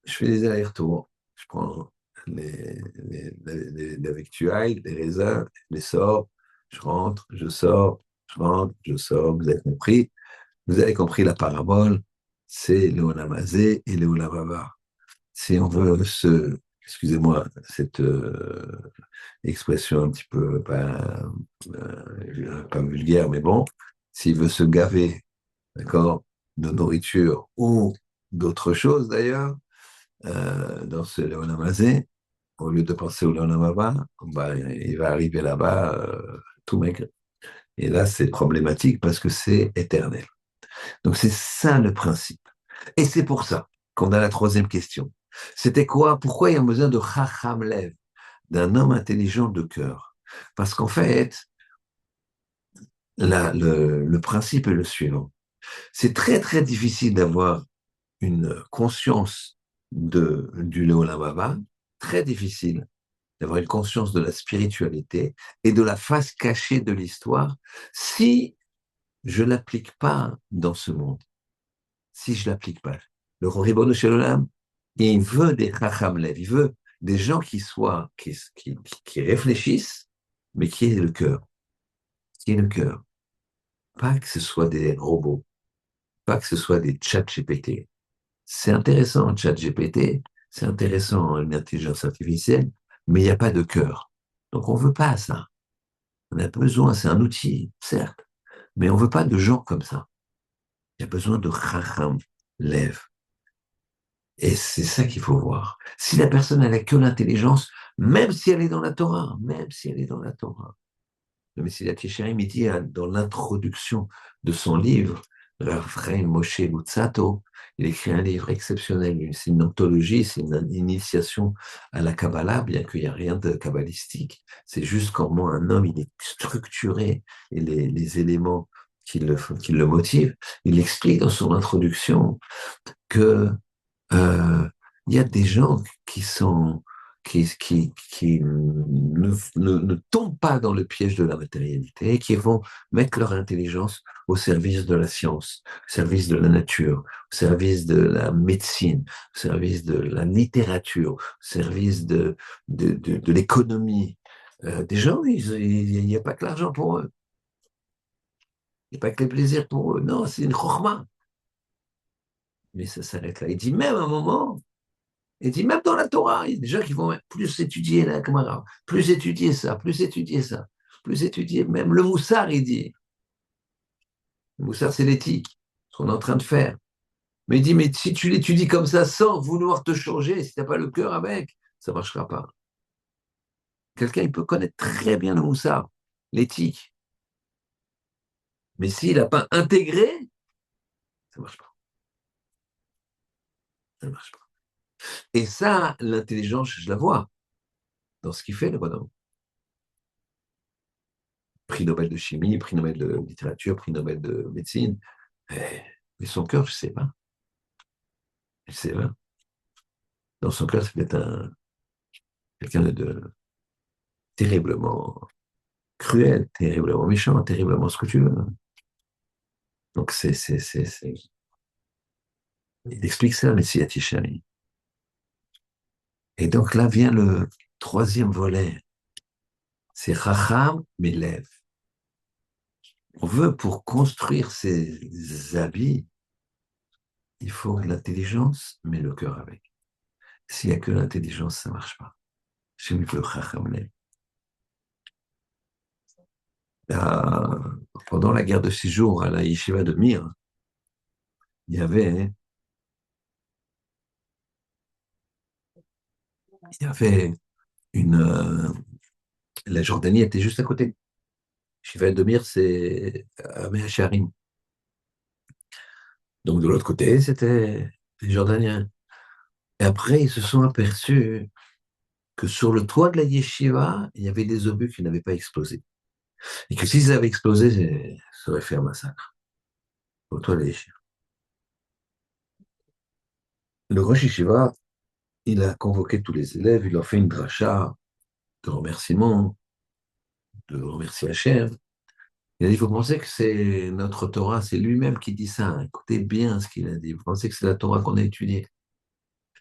je fais des allers-retours. Je prends la victuaille, les raisins, je les sors, je rentre, je sors, je rentre, je sors. Vous avez compris? Vous avez compris la parabole, c'est Léona Mazé et Léona Baba. Si on veut excusez-moi, cette expression un petit peu pas vulgaire, mais bon, s'il veut se gaver, d'accord, de nourriture ou d'autres choses d'ailleurs, dans ce Léona Mazé, au lieu de penser au Léona Baba, bah, il va arriver là-bas tout maigre. Et là, c'est problématique parce que c'est éternel. Donc c'est ça le principe. Et c'est pour ça qu'on a la troisième question. C'était quoi? Pourquoi il y a besoin de Chacham Lev, d'un homme intelligent de cœur? Parce qu'en fait, le principe est le suivant. C'est très très difficile d'avoir une conscience du Léolam Baba, très difficile d'avoir une conscience de la spiritualité et de la face cachée de l'histoire si je ne l'applique pas dans ce monde. Si je l'applique pas. Le Ribono Shel Olam, il veut des Chacham Lev, il veut des gens qui réfléchissent, mais qui aient le cœur. Qui aient le cœur. Pas que ce soit des robots, pas que ce soit des chat GPT. C'est intéressant, un chat GPT, c'est intéressant, une intelligence artificielle, mais il n'y a pas de cœur. Donc on ne veut pas ça. On a besoin, c'est un outil, certes, mais on ne veut pas de gens comme ça. Il y a besoin de Chacham Lev. Et c'est ça qu'il faut voir. Si la personne elle a que l'intelligence, même si elle est dans la Torah, même si elle est dans la Torah. Le Messie Tisharim, il dit dans l'introduction de son livre, Raphaël Moshe Luzzatto, il écrit un livre exceptionnel, c'est une anthologie, c'est une initiation à la Kabbalah, bien qu'il n'y a rien de kabbalistique. C'est juste comment un homme, il est structuré et les éléments qui le motivent. Il explique dans son introduction que euh, il y a des gens qui ne tombent pas dans le piège de la matérialité et qui vont mettre leur intelligence au service de la science, au service de la nature, au service de la médecine, au service de la littérature, au service de l'économie. Des gens, il n'y a pas que l'argent pour eux, il n'y a pas que les plaisirs pour eux. Non, c'est une chorma. Mais ça s'arrête là. Il dit même à un moment, il dit, même dans la Torah, il y a des gens qui vont plus étudier la Gemara, plus étudier ça, plus étudier ça, plus étudier. Même le Moussard, il dit. Le Moussard, c'est l'éthique, ce qu'on est en train de faire. Mais il dit, mais si tu l'étudies comme ça sans vouloir te changer, si tu n'as pas le cœur avec, ça ne marchera pas. Quelqu'un, il peut connaître très bien le Moussard, l'éthique. Mais s'il n'a pas intégré, ça ne marche pas. Ça ne marche pas. Et ça, l'intelligence, je la vois dans ce qu'il fait, le bonhomme. Prix Nobel de chimie, prix Nobel de littérature, prix Nobel de médecine. Mais son cœur, je ne sais pas. Je sais pas. Dans son cœur, c'est peut-être quelqu'un de terriblement cruel, terriblement méchant, terriblement ce que tu veux. Donc, il explique ça, Messie Tishari. Et donc là vient le troisième volet. C'est Racham Milev. On veut, pour construire ces habits, il faut l'intelligence, mais le cœur avec. S'il n'y a que l'intelligence, ça ne marche pas. Chez le Chacham Lev. Là, pendant la guerre de 6 jours à la yeshiva de Mir, il y avait une. La Jordanie était juste à côté. Yeshiva de Mir, c'est à Mea Shearim. Donc de l'autre côté, c'était les Jordaniens. Et après, ils se sont aperçus que sur le toit de la yeshiva, il y avait des obus qui n'avaient pas explosé. Et que s'ils avaient explosé, ça aurait fait un massacre au toit de la yeshiva. Le Rosh Yeshiva, il a convoqué tous les élèves, il leur fait une dracha de remerciement, de remercier Hachem. Il a dit, vous pensez que c'est notre Torah, c'est lui-même qui dit ça. Écoutez bien ce qu'il a dit. Vous pensez que c'est la Torah qu'on a étudiée.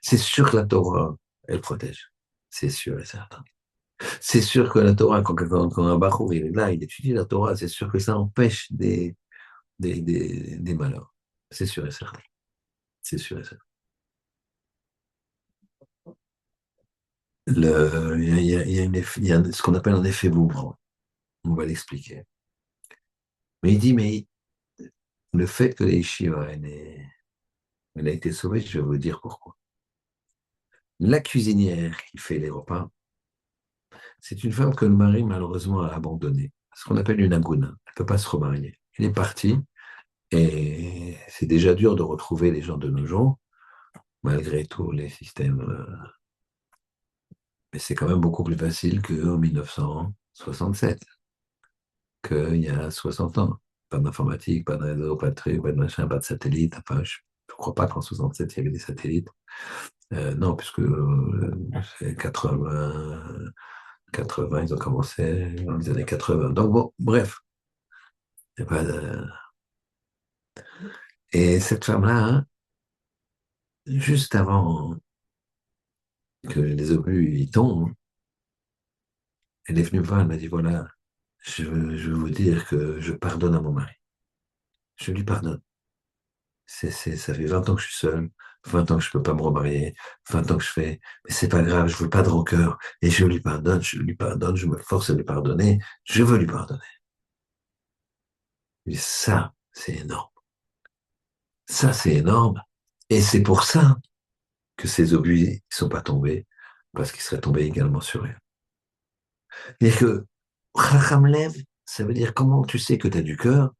C'est sûr que la Torah, elle protège. C'est sûr et certain. C'est sûr que la Torah, quand un Bachour il est là, il étudie la Torah, c'est sûr que ça empêche des malheurs. C'est sûr et certain. C'est sûr et certain. Il y a ce qu'on appelle un effet boomerang. On va l'expliquer. Mais il dit, mais le fait que les yeshivas, elle a été sauvée, je vais vous dire pourquoi. La cuisinière qui fait les repas, c'est une femme que le mari, malheureusement, a abandonnée. Ce qu'on appelle une agouna. Elle ne peut pas se remarier. Elle est partie et c'est déjà dur de retrouver les gens de nos jours, malgré tous les systèmes. Mais c'est quand même beaucoup plus facile qu'en 1967, qu'il y a 60 ans. Pas d'informatique, pas de réseau, pas de truc, pas de machin, pas de satellite. Enfin, je ne crois pas qu'en 67, il y avait des satellites. Non, puisque c'est 80, 80, ils ont commencé dans les années 80. Donc bon, bref. Y a pas de- Et cette femme-là, hein, juste avant que les obus y tombent, elle est venue me voir, elle m'a dit, voilà, je veux vous dire que je pardonne à mon mari. Je lui pardonne. Ça fait 20 ans que je suis seul, 20 ans que je peux pas me remarier, 20 ans que je fais, mais c'est pas grave, je veux pas de rancœur. Et je lui pardonne, je me force à lui pardonner, je veux lui pardonner. Et ça, c'est énorme. Ça, c'est énorme. Et c'est pour ça que ces obus ne sont pas tombés, parce qu'ils seraient tombés également sur eux. Et que Chacham Lev, ça veut dire comment tu sais que tu as du cœur,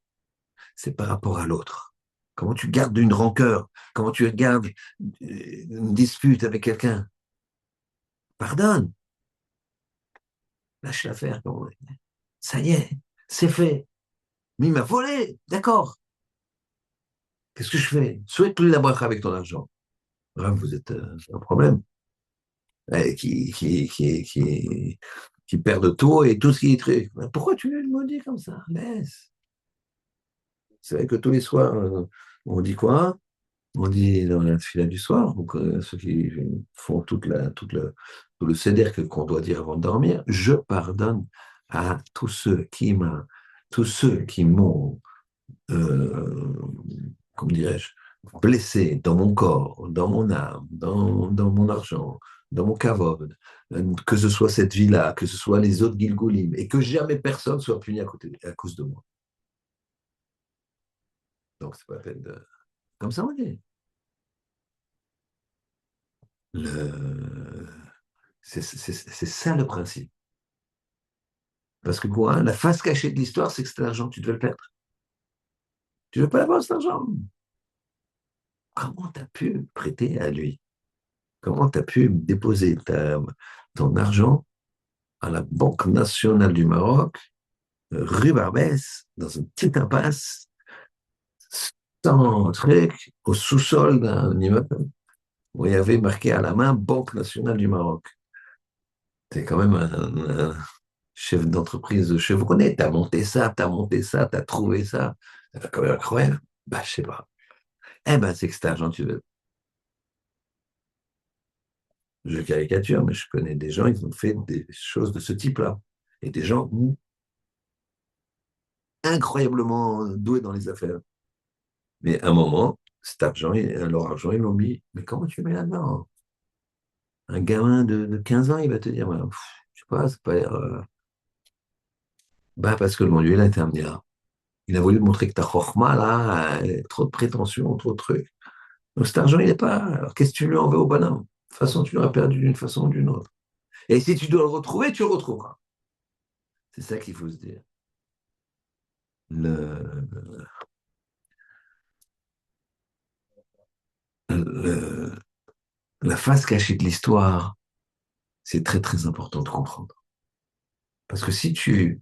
c'est par rapport à l'autre. Comment tu gardes une rancœur, comment tu gardes une dispute avec quelqu'un. Pardonne, lâche l'affaire. Ça y est, c'est fait. Mais il m'a volé, d'accord. Qu'est-ce que je fais? Souhaite-lui la bracha avec ton argent. Bref, vous êtes un problème. Qui perdent tout et tout ce qui est très. Pourquoi tu le maudis comme ça? Laisse. C'est vrai que tous les soirs, on dit quoi? On dit dans la fila du soir, donc, ceux qui font tout le seder qu'on doit dire avant de dormir, je pardonne à tous ceux qui m'ont, euh, comment dirais-je, blessé dans mon corps, dans mon âme, dans mon argent, dans mon kavod, que ce soit cette vie-là, que ce soit les autres Gilgoulim, et que jamais personne soit puni à cause de moi. Donc, c'est pas la peine de. Comme ça, on dit. Le... C'est ça le principe. Parce que quoi, la face cachée de l'histoire, c'est que cet argent, tu devais le perdre. Tu ne veux pas l'avoir, cet argent. Comment tu as pu prêter à lui? Comment tu as pu déposer ton argent à la Banque nationale du Maroc, rue Barbès, dans une petite impasse, sans truc, au sous-sol d'un immeuble, où il y avait marqué à la main Banque nationale du Maroc. C'est quand même un chef d'entreprise chevronné. T'as monté ça, t'as trouvé ça. C'est quand même incroyable. Bah, je sais pas. Eh ben, c'est que cet argent, tu veux. Je caricature, mais je connais des gens, ils ont fait des choses de ce type-là. Et des gens incroyablement doués dans les affaires. Mais à un moment, cet argent, leur argent, ils l'ont mis. Mais comment tu mets là-dedans? Un gamin de 15 ans, il va te dire, ouais, je sais pas, c'est pas l'air. Bah, parce que le bon Dieu, il a été amené là. Il a voulu montrer que ta chorma, là, trop de prétention, trop de trucs. Donc cet argent, il n'est pas. Alors qu'est-ce que tu lui en veux au bonhomme? De toute façon, tu l'auras perdu d'une façon ou d'une autre. Et si tu dois le retrouver, tu le retrouveras. C'est ça qu'il faut se dire. Le, le- la face cachée de l'histoire, c'est très très important de comprendre. Parce que si tu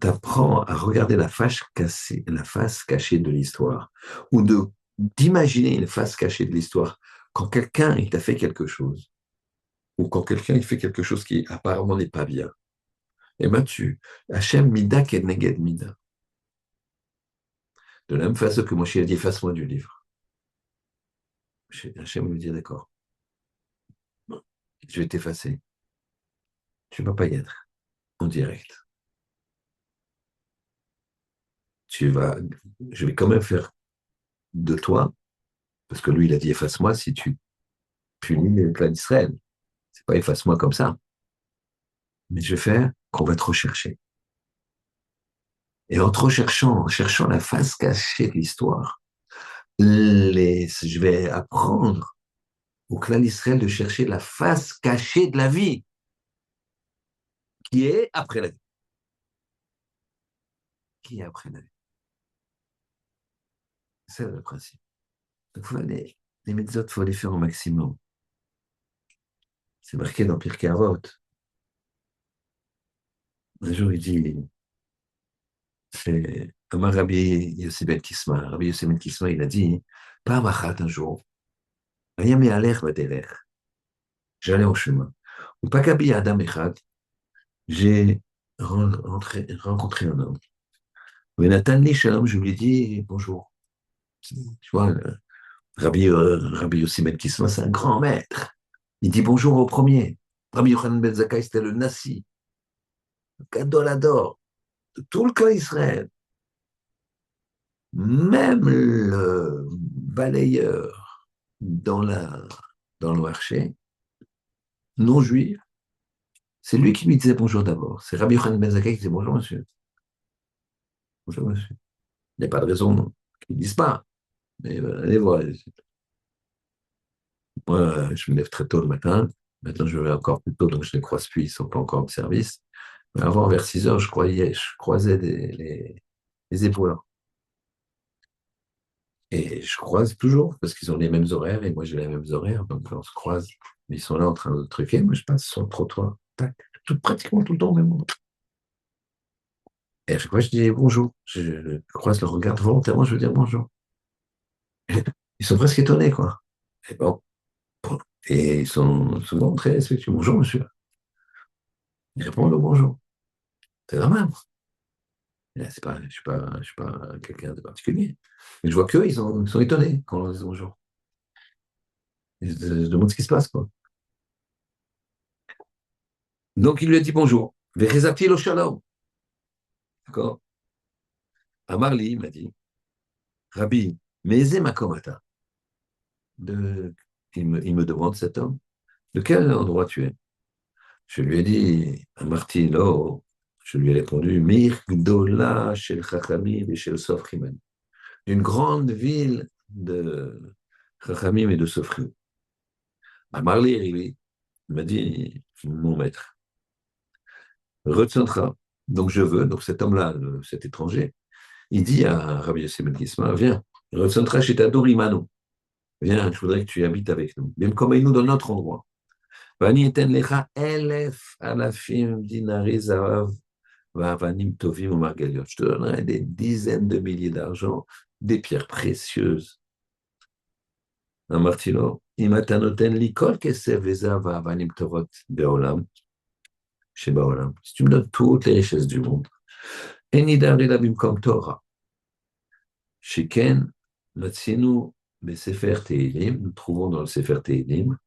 apprends à regarder la face cachée de l'histoire, ou d'imaginer une face cachée de l'histoire, quand quelqu'un il t'a fait quelque chose, ou quand quelqu'un il fait quelque chose qui apparemment n'est pas bien, eh ben Hachem Mida Keneged Mida. De la même façon que Moshe a dit, efface-moi du livre. Hachem me dit, d'accord, je vais t'effacer. Tu ne vas pas y être en direct. Tu vas, je vais quand même faire de toi, parce que lui, il a dit, efface-moi si tu punis le clan d'Israël. C'est pas efface-moi comme ça. Mais je vais faire qu'on va te rechercher. Et en te recherchant, en cherchant la face cachée de l'histoire, je vais apprendre au clan d'Israël de chercher la face cachée de la vie, qui est après la vie. Qui est après la vie. C'est le principe. Donc, les méthodes, il faut les faire au maximum. C'est marqué dans Pirkei Avot. Un jour, il dit, c'est Amar Rabbi Yossi Ben Kisma. Rabbi Yossi Ben Kisma, il a dit, pas machat un jour, rien mais alech vadelech. J'allais en chemin. Ou pas Kabi Adam Echad, j'ai rencontré un homme. Mais Nathan Shalom, je lui ai dit bonjour. Tu vois, Rabbi Yossi Ben Kisma, c'est un grand maître. Il dit bonjour au premier. Rabbi Yochanan Ben Zakkai, c'était le Nassi, le Gadolador de tout le cas Israël. Même le balayeur dans le marché, non juif, c'est lui qui lui disait bonjour d'abord. C'est Rabbi Yochanan Ben Zakkai qui disait bonjour monsieur. Bonjour monsieur. Il n'y a pas de raison qu'ils ne disent pas. Mais allez voir. Moi, je me lève très tôt le matin. Maintenant, je vais encore plus tôt, donc je ne les croise plus. Ils ne sont pas encore en service. Mais avant, vers 6 heures, je croisais les épaules. Et je croise toujours, parce qu'ils ont les mêmes horaires, et moi j'ai les mêmes horaires, donc on se croise. Ils sont là en train de truquer, moi je passe sur le trottoir. Tac, pratiquement tout le temps au même moment. Et à chaque fois, je dis bonjour. Je croise le regard volontairement, je veux dire bonjour. Ils sont presque étonnés, quoi. Et bon, et ils sont souvent très respectueux. Bonjour, monsieur. Ils répondent au bonjour. C'est normal. C'est pas, je suis pas quelqu'un de particulier. Mais je vois qu'eux, ils sont étonnés quand on leur dit bonjour. Ils se demandent ce qui se passe, quoi. Donc, il lui a dit bonjour. Verezati lo shalom. D'accord? Amarli, il m'a dit, Rabbi, Meze makomata. De, il me demande, cet homme, de quel endroit tu es? Je lui ai dit, Amarti lo, je lui ai répondu, Mir gdola shel chachamim et shel sofrim. Une grande ville de chachamim et de sofrim. Amarli, il m'a dit, mon maître, Retsantra. Donc je veux, donc cet homme-là, cet étranger, il dit à Rabbi Yossi Ben Kisma, viens, Retsantra chez Dorimano. Viens, je voudrais que tu habites avec nous. Viens comme nous dans notre endroit. Vani eten lecha elef alafim dinari zarav vavanim tovim ou margaliot. Je te donnerai des dizaines de milliers d'argent, des pierres précieuses. Un martino, imatanoten likol kesev veza vavanim tovot beolam, chez Baolam. Si tu me donnes toutes les richesses du monde, enidari labim comme Torah, Sheken, Matsinu, mais Sefer Tehilim, nous trouvons dans le Sefer Tehilim,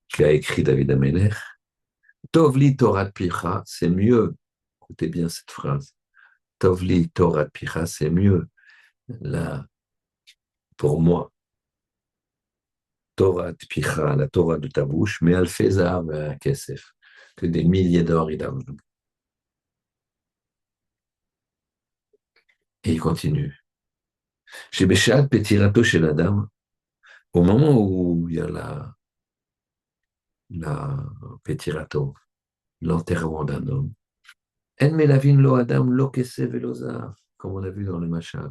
qu'a écrit David Amelech, Tovli Torah Picha, c'est mieux, écoutez bien cette phrase, Tovli Torah Picha, c'est mieux là, pour moi, Torah de Picha, la Torah de ta bouche, mais Alfei Zahav Kesef, que des milliers d'or il a. Et il continue. Chez Béchal, Petirato chez la dame, au moment où il y a la Petirato, l'enterrement d'un homme, En Melavin lo Adam lo Kesef et lo Zahav, comme on a vu dans le Machal.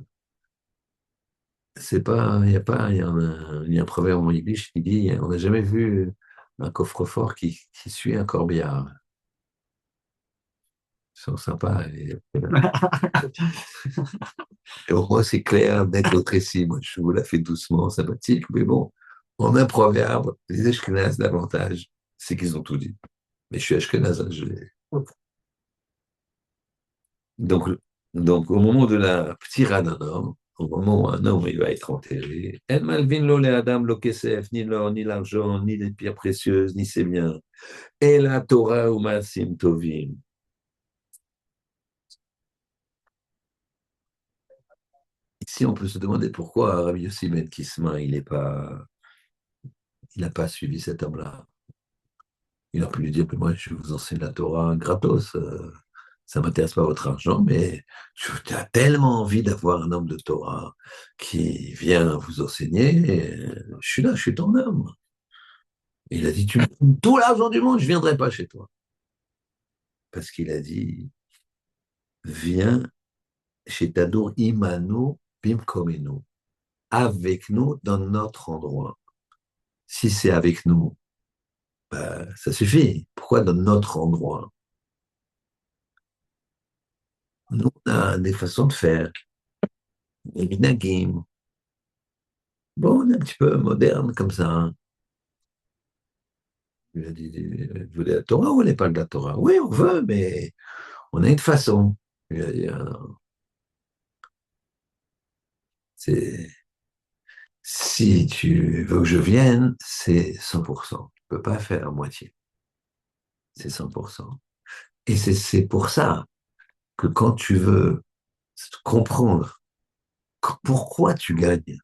C'est pas, il y a pas, il y a un proverbe en yiddish qui dit, on n'a jamais vu un coffre-fort qui suit un corbillard. Ils sont sympas. Et au moins, c'est clair, net au précis. Moi, je vous la fais doucement, sympathique, mais bon, en un proverbe, les Ashkénazes, davantage, c'est qu'ils ont tout dit. Mais je suis Ashkénaze, hein, donc, donc, au moment de la ptira d'un homme, au moment où un homme il va être enterré, En malvin lo le Adam lo kesef, ni l'or, ni l'argent, ni les pierres précieuses, ni ses biens. Et la Torah ou Maasim Tovim. Ici, on peut se demander pourquoi Rabbi Yossi Ben Kisma, il n'a pas suivi cet homme-là. Il aurait pu lui dire, que moi, je vous enseigne la Torah gratos. Ça ne m'intéresse pas votre argent, mais tu as tellement envie d'avoir un homme de Torah qui vient vous enseigner. Je suis là, je suis ton homme. Et il a dit, tu me donnes tout l'argent du monde, je ne viendrai pas chez toi. Parce qu'il a dit, viens chez Tadour Imano Bimkomeno, avec nous dans notre endroit. Si c'est avec nous, bah, ça suffit. Pourquoi dans notre endroit? Nous, on a des façons de faire, des minagim. Bon, on est un petit peu moderne comme ça, hein. Il a dit, vous voulez la Torah ou on n'est pas de la Torah? Oui, on veut, mais on a une façon. Il a dit, c'est, si tu veux que je vienne, c'est 100%. Tu ne peux pas faire à moitié. C'est 100%. Et c'est pour ça que quand tu veux comprendre pourquoi tu gagnes,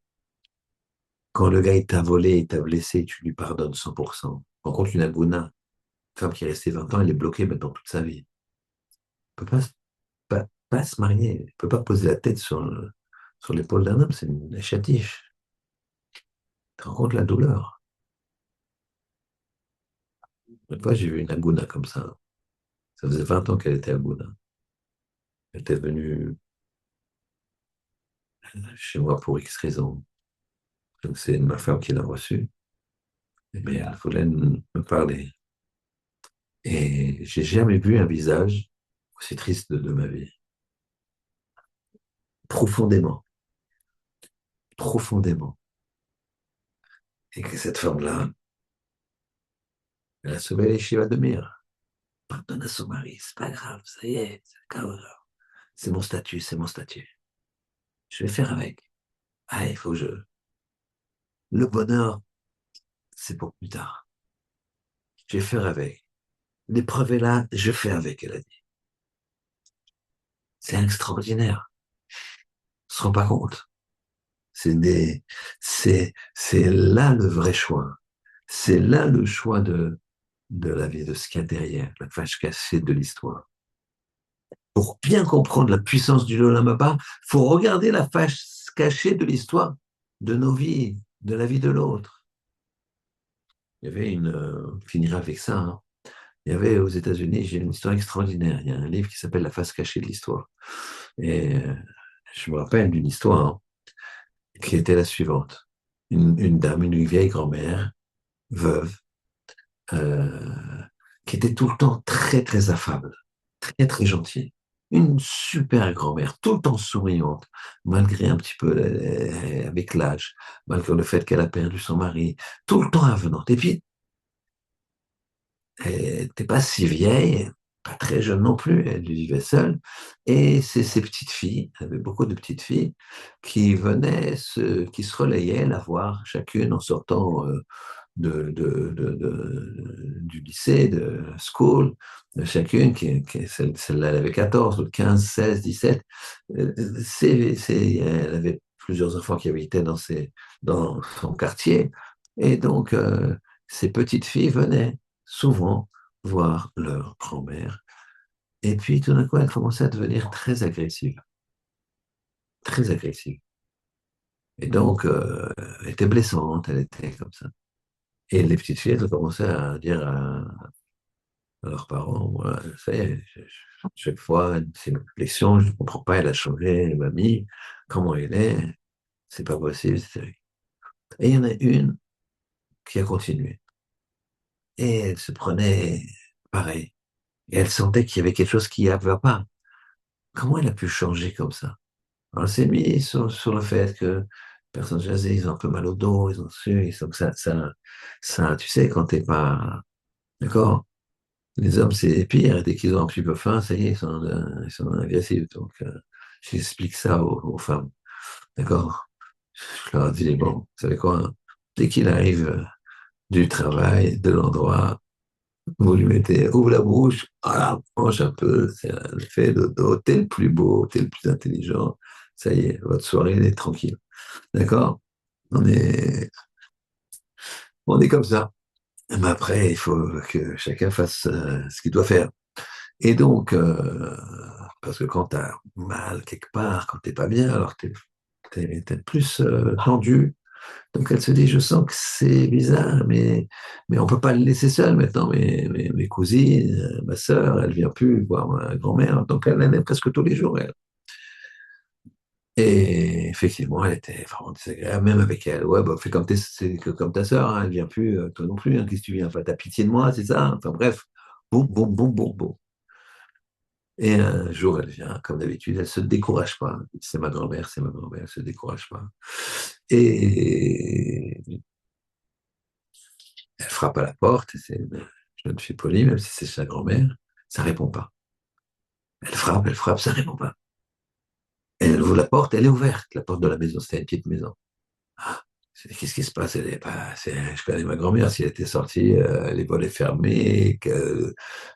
quand le gars il t'a volé, il t'a blessé, tu lui pardonnes 100%. Par contre, une Aguna, une femme qui est restée 20 ans, elle est bloquée maintenant toute sa vie. Elle ne peut pas se marier, elle ne peut pas poser la tête sur l'épaule d'un homme, c'est une chatiche. Tu te rends compte la douleur. Une fois, j'ai vu une Aguna comme ça. Ça faisait 20 ans qu'elle était Aguna. Elle était venue chez moi pour X raisons. Donc, c'est ma femme qui l'a reçue. Mais elle voulait me parler. Et j'ai jamais vu un visage aussi triste de ma vie. Profondément, profondément. Et que cette femme-là, elle a sauvé les Shiva de Mir. Pardonne à son mari, c'est pas grave, ça y est, c'est pas grave. C'est mon statut, c'est mon statut. Je vais faire avec. Ah, il faut que je. Le bonheur, c'est pour plus tard. Je vais faire avec. L'épreuve est là, je fais avec, elle a dit. C'est extraordinaire. On se rend pas compte. C'est des, c'est là le vrai choix. C'est là le choix de la vie, de ce qu'il y a derrière, la face cachée de l'histoire. Pour bien comprendre la puissance du Olam Abba, il faut regarder la face cachée de l'histoire de nos vies, de la vie de l'autre. Il y avait finira avec ça, hein. Il y avait aux États-Unis, j'ai une histoire extraordinaire. Il y a un livre qui s'appelle La face cachée de l'histoire. Et je me rappelle d'une histoire, hein, qui était la suivante. Une dame, une vieille grand-mère, veuve, euh, qui était tout le temps très, très affable, très, très gentille. Une super grand-mère, tout le temps souriante, malgré un petit peu avec l'âge, malgré le fait qu'elle a perdu son mari, tout le temps avenante. Et puis, elle n'était pas si vieille, pas très jeune non plus, elle vivait seule. Et c'est ses petites filles, elle avait beaucoup de petites filles, qui se relayaient la voir chacune en sortant du lycée, de school, de chacune, celle-là elle avait 14, l'autre 15, 16, 17. Elle avait plusieurs enfants qui habitaient dans son quartier. Et donc, ces petites filles venaient souvent voir leur grand-mère. Et puis, tout d'un coup, elle commençait à devenir très agressive, très agressive. Et donc, elle était blessante, elle était comme ça. Et les petites filles, elles ont commencé à dire à leurs parents, voilà, ça y est, chaque fois, c'est une réflexion, je ne comprends pas, elle a changé, mamie, comment elle est, c'est pas possible, c'est terrible. Et il y en a une qui a continué. Et elle se prenait pareil. Et elle sentait qu'il y avait quelque chose qui ne va pas. Comment elle a pu changer comme ça? Alors, elle s'est mise sur le fait que personnes âgées, ils ont un peu mal au dos, ils ont su, ils sont que ça, tu sais, quand t'es pas, d'accord? Les hommes, c'est pire, dès qu'ils ont un petit peu faim, ça y est, ils sont agressifs. Donc, j'explique ça aux femmes, d'accord? Je leur dis, bon, vous savez quoi, hein, dès qu'il arrive du travail, de l'endroit, vous lui mettez, ouvre la bouche, voilà, mange un peu, fait dodo, t'es le plus beau, t'es le plus intelligent, ça y est, votre soirée elle est tranquille. D'accord? On est, on est comme ça. Mais après, il faut que chacun fasse ce qu'il doit faire. Et donc, parce que quand t'as mal quelque part, quand t'es pas bien, alors t'es plus tendu. Donc elle se dit, je sens que c'est bizarre, mais on peut pas le laisser seul maintenant. Mes cousines, ma sœur, elle vient plus voir ma grand-mère, donc elle est presque tous les jours, elle. Et effectivement, elle était vraiment désagréable, même avec elle. Ouais, bah, fais comme, c'est que comme ta sœur, hein, elle vient plus, toi non plus, hein, qu'est-ce que tu viens? Enfin, t'as pitié de moi, c'est ça? Enfin, bref, boum, boum, boum, boum, boum. Et un jour, elle vient, comme d'habitude, elle se décourage pas. C'est ma grand-mère, elle se décourage pas. Et elle frappe à la porte, et c'est une jeune fille polie, même si c'est sa grand-mère, ça répond pas. Elle frappe, ça répond pas. Et elle ouvre la porte, elle est ouverte, la porte de la maison, c'était une petite maison. Ah, qu'est-ce qui se passe? Je connais ma grand-mère, si elle était sortie, les volets fermés,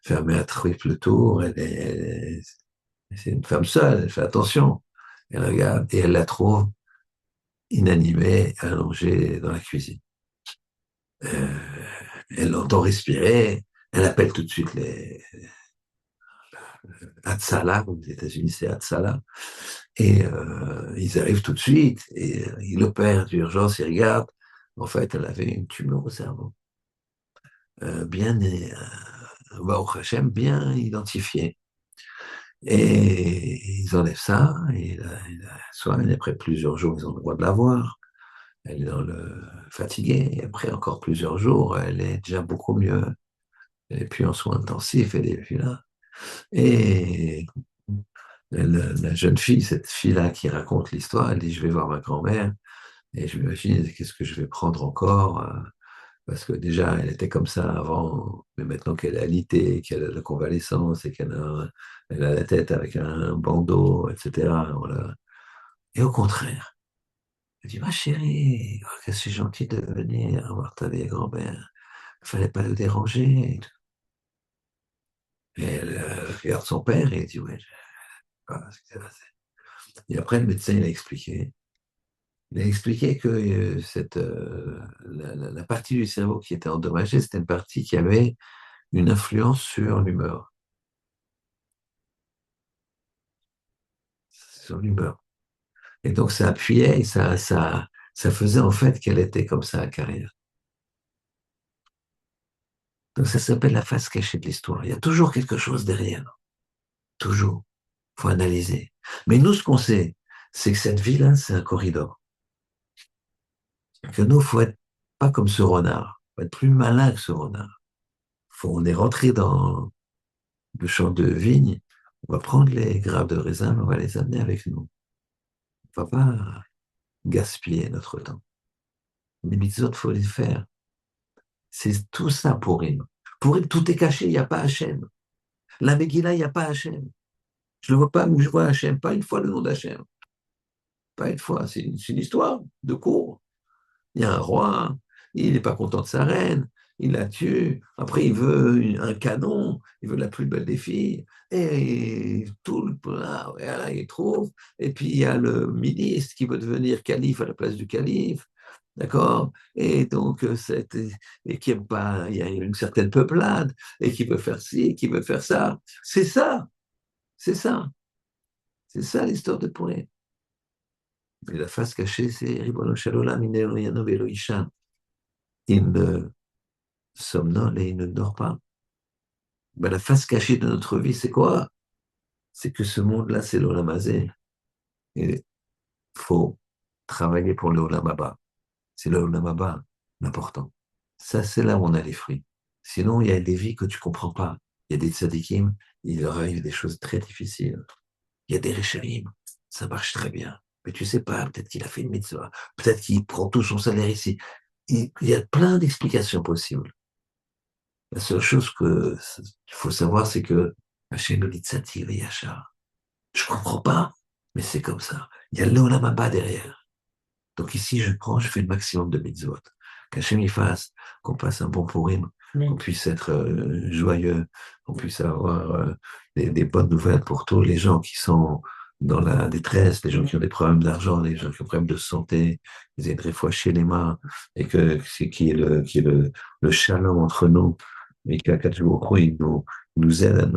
fermés à triple tour, c'est une femme seule, elle fait attention. Elle regarde et elle la trouve inanimée, allongée dans la cuisine. Euh, Elle l'entend respirer, elle appelle tout de suite les Hatsala, aux États-Unis c'est Hatsala, et ils arrivent tout de suite, et ils opèrent d'urgence, ils regardent. En fait, elle avait une tumeur au cerveau, bien, Baruch Hashem, bien identifiée. Et ils enlèvent ça, et la soignent, après plusieurs jours, ils ont le droit de la voir. Elle est dans le fatiguée, et après encore plusieurs jours, elle est déjà beaucoup mieux. Elle est plus en soins intensifs, elle est plus là. Et la jeune fille, cette fille-là qui raconte l'histoire, elle dit, je vais voir ma grand-mère, et je m'imagine, qu'est-ce que je vais prendre encore, parce que déjà, elle était comme ça avant, mais maintenant qu'elle est alitée, qu'elle a la convalescence, et elle a la tête avec un bandeau, etc. Voilà. Et au contraire, elle dit, ma chérie, oh, que c'est gentil de venir voir ta vieille grand-mère, il fallait pas le déranger. Et elle regarde son père et elle dit, ouais, je sais pas ce qui s'est passé. Et après, le médecin, il a expliqué. Il a expliqué que la partie du cerveau qui était endommagée, c'était une partie qui avait une influence sur l'humeur. Sur l'humeur. Et donc, ça appuyait et ça faisait en fait qu'elle était comme ça à carrière. Donc, ça s'appelle la face cachée de l'histoire. Il y a toujours quelque chose derrière. Toujours. Il faut analyser. Mais nous, ce qu'on sait, c'est que cette vie-là, c'est un corridor. Que nous, il faut être pas comme ce renard. Il faut être plus malin que ce renard. On est rentré dans le champ de vigne, on va prendre les grappes de raisin, on va les amener avec nous. On ne va pas gaspiller notre temps. Les mitzvot, il faut les faire. C'est tout ça pour Purim. Purim, tout est caché, il n'y a pas Hachem. La Megillah, il n'y a pas Hachem. Je ne le vois pas, mais je vois Hachem. Pas une fois le nom d'Hachem. Pas une fois. C'est une histoire de cours. Il y a un roi, il n'est pas content de sa reine, il la tue, après il veut un canon, il veut la plus belle des filles, et tout le voilà, il trouve, et puis il y a le ministre qui veut devenir calife à la place du calife, D'accord? Et donc, et qui aime pas, il y a une certaine peuplade, et qui veut faire ci, qui veut faire ça. C'est ça, c'est ça l'histoire de Purim. Et la face cachée, c'est Ribono Shel Olam, Yano Velo Ishan. Il ne somnole et il ne dort pas. Ben, la face cachée de notre vie, c'est quoi? C'est que ce monde-là, c'est l'Olam Hazé. Et il faut travailler pour le Olam Haba. C'est le Olam Haba, l'important. Ça, c'est là où on a les fruits. Sinon, il y a des vies que tu comprends pas. Il y a des tzadikim, il leur arrive des choses très difficiles. Il y a des réchalim, ça marche très bien. Mais tu sais pas, peut-être qu'il a fait une mitzvah, peut-être qu'il prend tout son salaire ici. Il y a plein d'explications possibles. La seule chose qu'il faut savoir, c'est que Hachem nous dit Tzatir et Yachar. Je comprends pas, mais c'est comme ça. Il y a l'Olam Haba derrière. Donc ici, je fais le maximum de mitzvot. Qu'Hachem y fasse, qu'on passe un bon Purim, qu'on puisse être joyeux, qu'on puisse avoir des bonnes nouvelles pour tous les gens qui sont dans la détresse, les gens qui ont des problèmes d'argent, les gens qui ont des problèmes de santé, qu'ils aient des fois chez les mains, et que c'est qui est le shalom entre nous, et qu'Akadosh Baruch Hu, il nous aide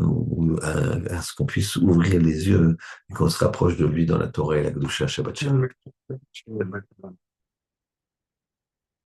à ce qu'on puisse ouvrir les yeux et qu'on se rapproche de lui dans la Torah et la Gdusha Shabbat Shalom.